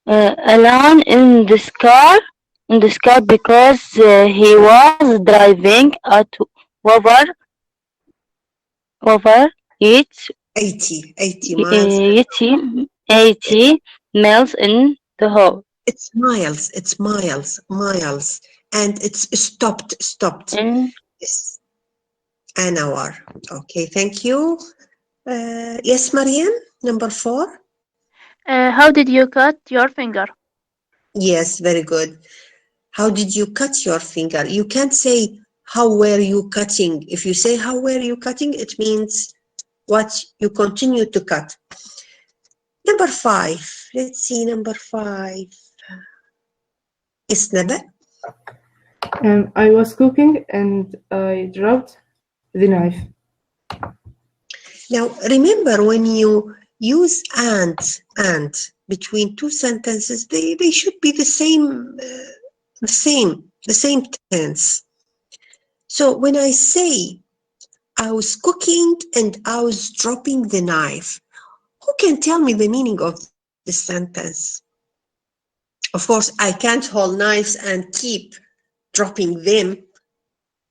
Speaker 10: Alan in this car because he was driving at over
Speaker 1: 80 miles.
Speaker 10: 80 miles in the hour.
Speaker 1: It's miles. And it's stopped. Yes. An hour. Okay, thank you. Yes, Mariam, number 4.
Speaker 7: How did you cut your finger?
Speaker 1: Yes, very good. How did you cut your finger? You can't say, how were you cutting? If you say, how were you cutting? It means what you continue to cut. Number 5. Let's see, number 5. Yes, Naba.
Speaker 6: I was cooking and I dropped the knife.
Speaker 1: Now, remember when you use and between two sentences, they should be the same tense. So when I say I was cooking and I was dropping the knife, who can tell me the meaning of this sentence? Of course, I can't hold knives and keep dropping them.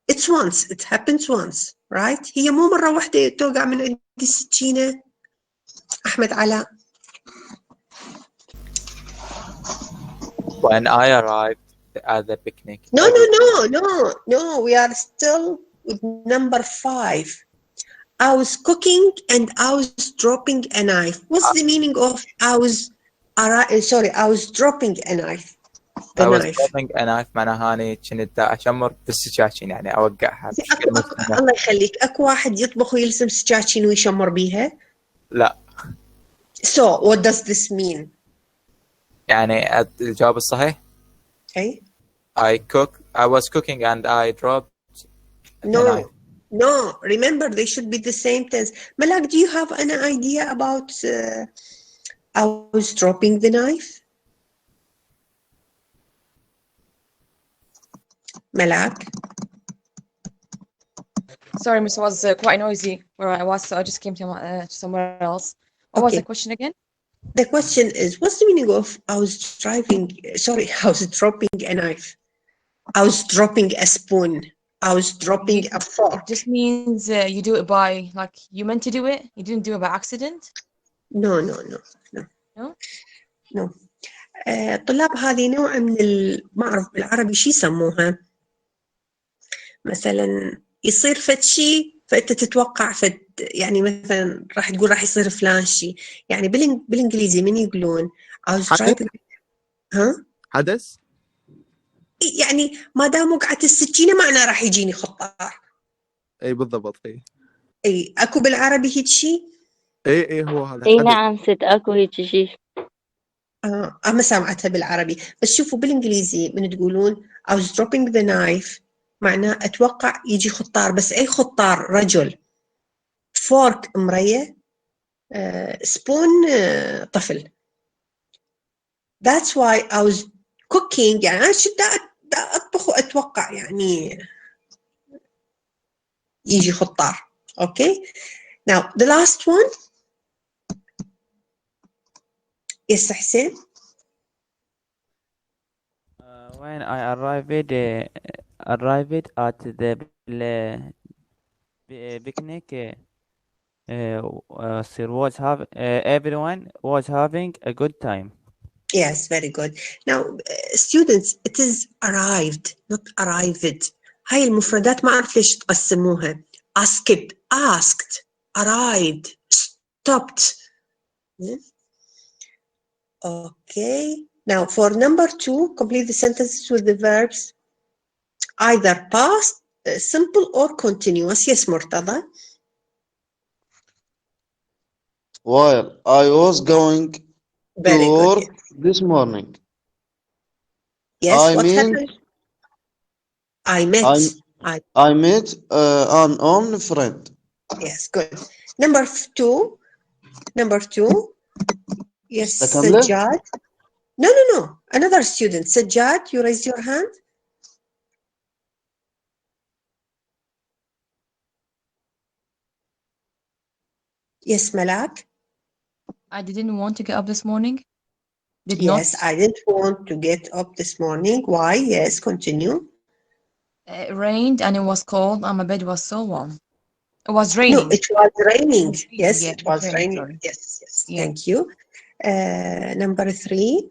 Speaker 1: It's once, it happens once, right? هي مو مرة واحدة توقع من عندي السكينة. أحمد علاء.
Speaker 5: When I arrived at the picnic.
Speaker 1: No. We are still with number 5. I was cooking and I was dropping a knife. What's the meaning of I was dropping a knife?
Speaker 5: I was dropping a knife معناها أنا كنت أشمر بالسكاكين يعني أوقعها.
Speaker 1: الله يخليك. أكو واحد يطبخ ويلسم سكاكين ويشمر بيها؟
Speaker 5: لا.
Speaker 1: So what does this mean?
Speaker 5: يعني الجواب الصحيح.
Speaker 1: Okay.
Speaker 5: I was cooking and I dropped.
Speaker 1: No. Remember, they should be the same tense. Malak, do you have an idea about I was dropping the knife? Malak?
Speaker 4: Sorry, Miss, it was quite noisy where I was, so I just came to somewhere else. What was the question again?
Speaker 1: The question is, what's the meaning of I was dropping a knife? I was dropping a spoon. I was dropping a fork.
Speaker 4: It just means you do it by, like, you meant to do it? You didn't do it by accident?
Speaker 1: No. طلاب هذه نوع من ما أعرف بالعربي شو يسموها. مثلا يصير فد شيء فأنت تتوقع يعني مثلا راح تقول راح يصير فلان شيء. يعني بالإنجليزي من يقولون I was driving.
Speaker 3: حدث؟
Speaker 1: يعني ما دام وقعت السكينة معناه راح يجيني خطار.
Speaker 3: اي بالضبط.
Speaker 1: اي اكو بالعربي هيك شيء؟
Speaker 3: اي هو هذا.
Speaker 10: اي نعم ست اكو هيك شيء.
Speaker 1: ما سمعتها بالعربي، بس شوفوا بالانجليزي من تقولون I was dropping the knife معناه اتوقع يجي خطار، بس اي خطار؟ رجل، فورك مرية، سبون طفل. That's why I was cooking، يعني أنا دا أطبخ وأتوقع يعني يجي خطار. Okay. Now the last one. Yes, حسين.
Speaker 9: When I arrived at the picnic, everyone was having a good time.
Speaker 1: Yes, very good. Now, students, it is arrived, not arrived. هاي المفردات ما أعرف ليش تقسموها. asked, arrived, stopped. Okay. Now, for number 2, complete the sentences with the verbs either past, simple or continuous. Yes, Murtada.
Speaker 15: While I was going
Speaker 1: Very
Speaker 15: to
Speaker 1: good.
Speaker 15: work this morning.
Speaker 1: Yes,
Speaker 15: I
Speaker 1: what
Speaker 15: mean,
Speaker 1: happened? I met.
Speaker 15: I met an old friend.
Speaker 1: Yes, good. Number 2. Yes,
Speaker 15: تكملة؟
Speaker 1: Sajjad. No. Another student. Sajjad, you raise your hand. Yes, Malak.
Speaker 4: I didn't want to get up this morning.
Speaker 1: Yes, I didn't want to get up this morning. Why? Yes, continue.
Speaker 4: It rained and it was cold and my bed was so warm. It was raining.
Speaker 1: No, it was raining. Yes,
Speaker 4: Yeah,
Speaker 1: it was raining.
Speaker 4: sorry.
Speaker 1: Yes.
Speaker 4: Yeah.
Speaker 1: Thank you. Number 3.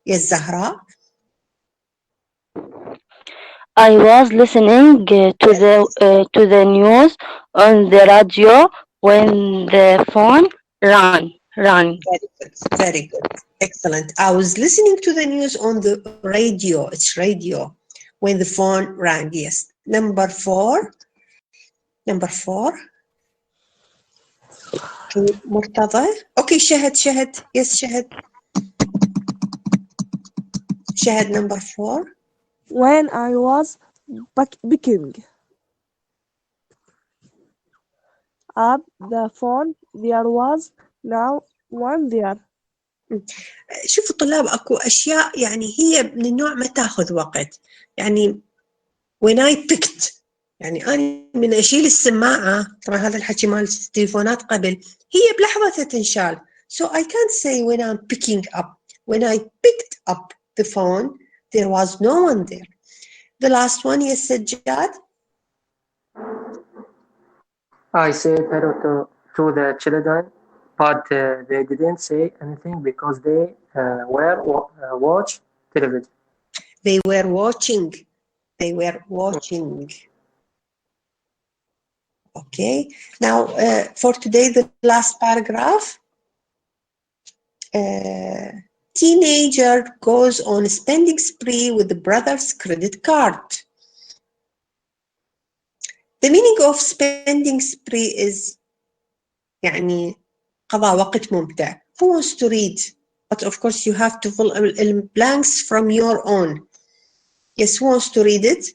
Speaker 1: Yes, Zahra.
Speaker 10: I was listening to the news on the radio when the phone rang.
Speaker 1: Very good. Excellent. I was listening to the news on the radio. It's radio. When the phone rang. Yes. Number 4. Okay, Murtada. Okay, Shahad. Yes, Shahad. Shahad, number 4.
Speaker 13: When I was picking up the phone, there was now one there.
Speaker 1: شوفوا طلاب اكو اشياء يعني هي من النوع ما تاخذ وقت. يعني when I picked، يعني انا من اشيل السماعه، طبعا هذا الحكي مال التليفونات قبل، هي بلحظه تنشال. So I can't say when I'm picking up. When I picked up the phone, there was no one there. The last one, yes, Sajjad.
Speaker 8: I said hello to the children, but they didn't say anything because they were watch television.
Speaker 1: They were watching. Okay. Now, for today, the last paragraph. Teenager goes on a spending spree with the brother's credit card. The meaning of spending spree is يعني قضاء وقت ممتع. Who wants to read? But of course you have to fill in blanks from your own. Yes, who wants to read it?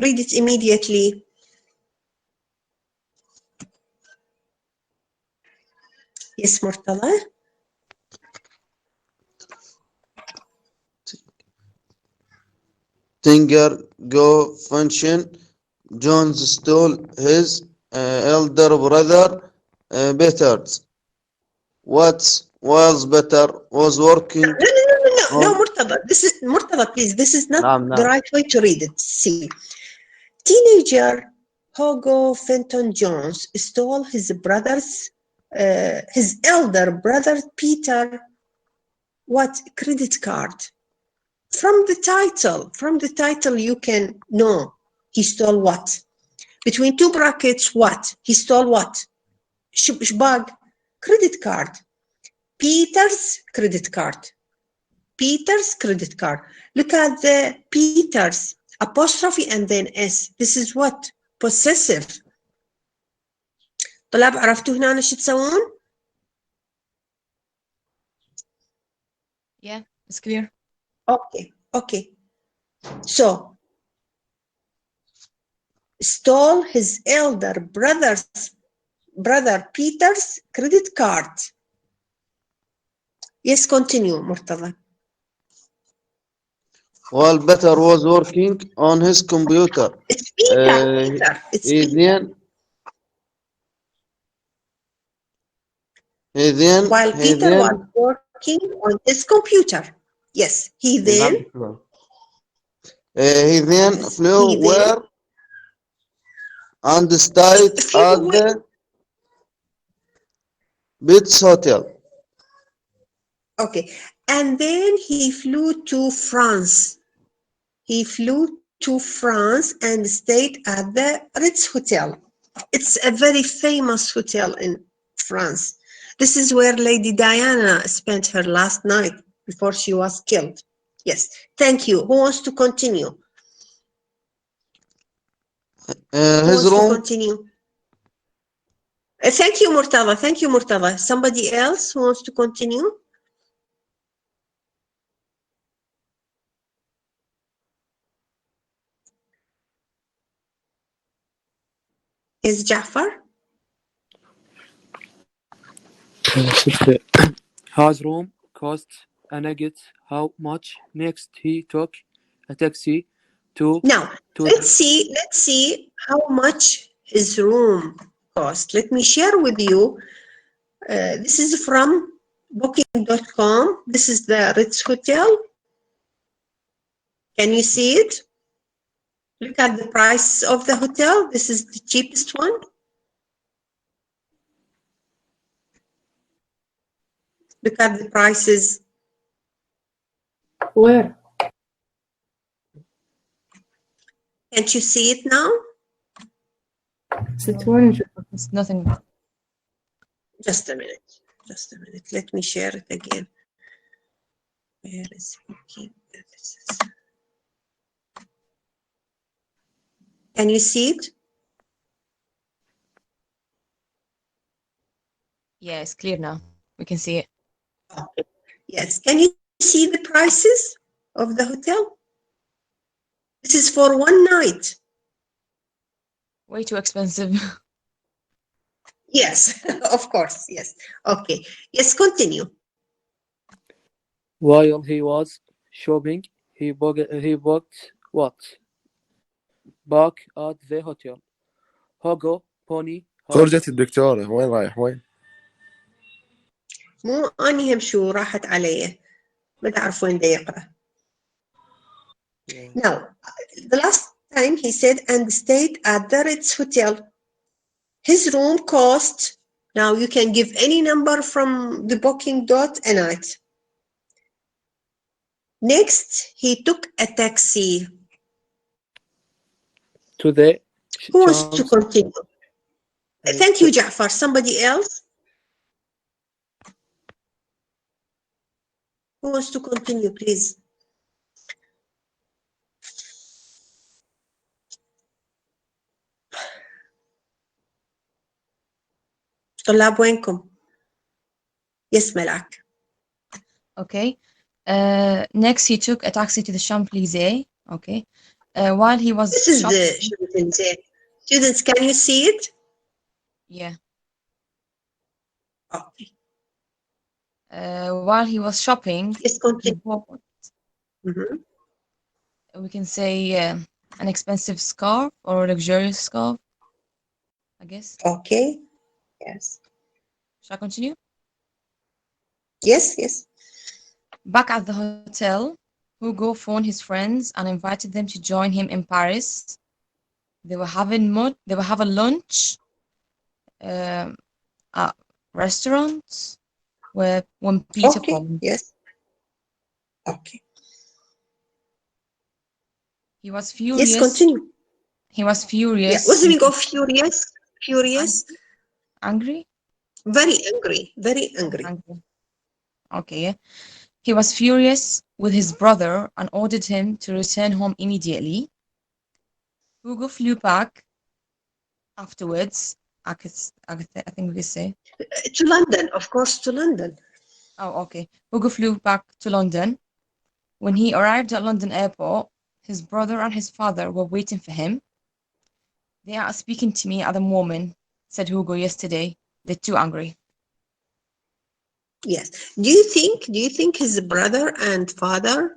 Speaker 1: Read it immediately. Yes, Murtala.
Speaker 15: Tinger go function. Jones stole his elder brother Peter's. What was better was working.
Speaker 1: No, Murtada. This is Murtada, please. This is not the right way to read it. See, teenager Hugo Fenton Jones stole his elder brother Peter, what, credit card? From the title you can know he stole what. Between two brackets, what? He stole what? Shbag, credit card. Peter's credit card. Look at the Peter's, apostrophe and then S. This is what? Possessive. طلاب عرفتوا هنا شو تسوون؟
Speaker 4: Yeah, it's clear.
Speaker 1: Okay. So, stole his elder brother Peter's credit card. Yes, continue, Murtada.
Speaker 15: While Peter was working on his computer,
Speaker 1: it's Peter.
Speaker 15: he then
Speaker 1: While Peter was working on his computer. Yes, he then
Speaker 15: flew where and stayed at the Beach Hotel.
Speaker 1: Okay, and then he flew to France. He flew to France and stayed at the Ritz Hotel. It's a very famous hotel in France. This is where Lady Diana spent her last night before she was killed. Yes, thank you. Who wants to continue? Who
Speaker 15: His
Speaker 1: wants to
Speaker 15: room.
Speaker 1: continue? Thank you, Murtada. Thank you, Murtada. Somebody else who wants to continue? Is Jafar?
Speaker 16: His room cost a nugget. How much? Next, he took a taxi to.
Speaker 1: Now, let's see how much his room cost. Let me share with you. This is from booking.com. This is the Ritz Hotel. Can you see it? Look at the price of the hotel. This is the cheapest one. Look at the prices.
Speaker 6: Where?
Speaker 1: Can't you see it now?
Speaker 4: It's nothing.
Speaker 1: Just a minute. Just a minute. Let me share it again. Where is booking? Can you see it?
Speaker 4: Yeah, it's clear now. We can see it.
Speaker 1: Okay. Yes. Can you see the prices of the hotel? This is for one night.
Speaker 4: Way too expensive.
Speaker 1: Yes, of course. Yes. Okay. Yes, continue.
Speaker 16: While he was shopping, he booked what? Back at the hotel. Hugo, Pony.
Speaker 3: خرجت الدكتورة وين رايح وين؟
Speaker 1: مو أني همشو راحت علي. ما تعرف وين دا يقرأ. Now, the last time he said and stayed at the Ritz Hotel. His room cost, now you can give any number from the booking dot a night. Next, he took a taxi.
Speaker 16: To the.
Speaker 1: Who wants to continue? Thank you, Ja'far. Somebody else? Who wants to continue, please? طلاب وينكم؟ Yes, Malak.
Speaker 4: Okay. Next, he took a taxi to the Champs-Élysées. Okay. While he was
Speaker 1: This is
Speaker 4: shopping,
Speaker 1: the Champs-Élysées. Students, can you see it?
Speaker 4: yeah.
Speaker 1: Okay.
Speaker 4: While he was shopping,
Speaker 1: yes,
Speaker 4: he bought, we can say, an expensive scarf or a luxurious scarf, I guess.
Speaker 1: Okay. Yes.
Speaker 4: Shall I continue?
Speaker 1: Yes, yes.
Speaker 4: Back at the hotel, Hugo phoned his friends and invited them to join him in Paris. They were having lunch at restaurants when Peter called.
Speaker 1: Yes. Okay.
Speaker 4: He was furious.
Speaker 1: Yes, continue.
Speaker 4: He was furious.
Speaker 1: Yeah. What's the meaning of furious? Furious?
Speaker 4: Angry?
Speaker 1: Very angry. Very angry.
Speaker 4: Okay, yeah. He was furious with his brother and ordered him to return home immediately. Hugo flew back afterwards. I think we could say.
Speaker 1: To London, of course, to London.
Speaker 4: Oh, okay. Hugo flew back to London. When he arrived at London airport, his brother and his father were waiting for him. They are speaking to me at the moment, said Hugo yesterday. They're too angry.
Speaker 1: Yes. Do you think his brother and father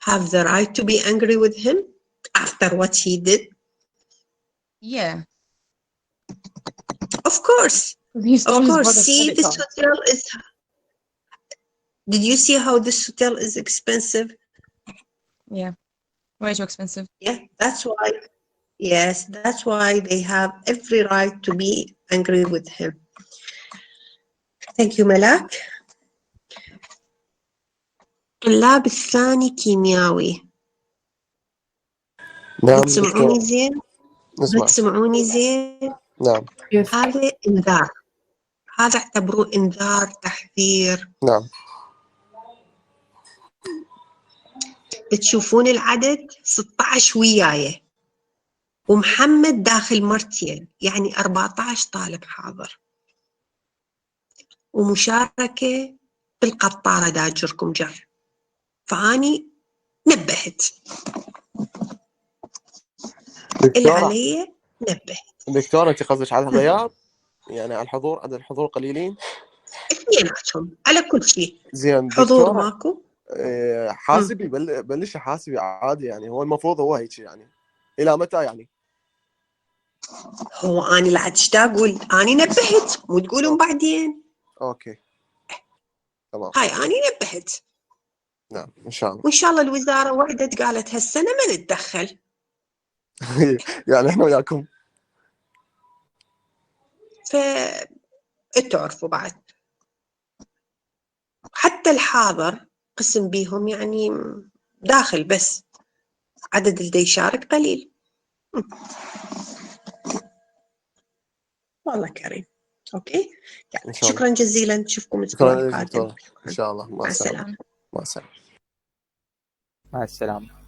Speaker 1: have the right to be angry with him after what he did?
Speaker 4: Yeah.
Speaker 1: Of course.
Speaker 4: He stole
Speaker 1: Of
Speaker 4: his
Speaker 1: course,
Speaker 4: brother's
Speaker 1: see,
Speaker 4: credit
Speaker 1: this
Speaker 4: card.
Speaker 1: hotel is. Did you see how this hotel is expensive?
Speaker 4: Yeah, way too expensive.
Speaker 1: Yeah, that's why. Yes, that's why they have every right to be angry with him. Thank you, ملاك. الطلاب الثاني كيمياوي.
Speaker 3: نعم
Speaker 1: بتسمعوني
Speaker 3: دكتور.
Speaker 1: زين؟
Speaker 3: نسمع.
Speaker 1: بتسمعوني زين؟
Speaker 3: نعم.
Speaker 1: هذا إنذار. هذا اعتبروه إنذار، تحذير.
Speaker 3: نعم.
Speaker 1: بتشوفون العدد 16 وياي، ومحمد داخل مرتين، يعني 14 طالب حاضر، ومشاركة بالقطارة داجركم جر، فأني نبهت اللي
Speaker 3: دكتورة،
Speaker 1: علي نبهت.
Speaker 3: دكتورة أنت قصدك على الغياب؟ يعني على الحضور، عدد الحضور قليلين؟
Speaker 1: اثنيناتهم على كل شيء.
Speaker 3: زين
Speaker 1: حضور
Speaker 3: دكتورة،
Speaker 1: ماكو.
Speaker 3: حاسبي بلش حاسبي عادي، يعني هو المفروض هو هيك يعني. إلى متى يعني؟
Speaker 1: هو أنا لعد أقول أنا نبهت، مو تقولون بعدين.
Speaker 3: أوكي تمام.
Speaker 1: هاي أنا نبهت.
Speaker 3: نعم إن شاء الله.
Speaker 1: وإن شاء الله الوزارة وعدت قالت هالسنة ما نتدخل.
Speaker 3: يعني إحنا وياكم.
Speaker 1: تعرفوا بعد حتى الحاضر قسم بيهم يعني داخل، بس عدد اللي يشارك قليل. والله كريم. اوكي،
Speaker 3: إن شاء الله.
Speaker 1: شكرا جزيلا، نشوفكم الاسبوع
Speaker 3: شكرا لك
Speaker 1: القادم.
Speaker 3: دكتورة. إن شاء الله. مع السلامة. مع السلامة.
Speaker 5: مع السلامة.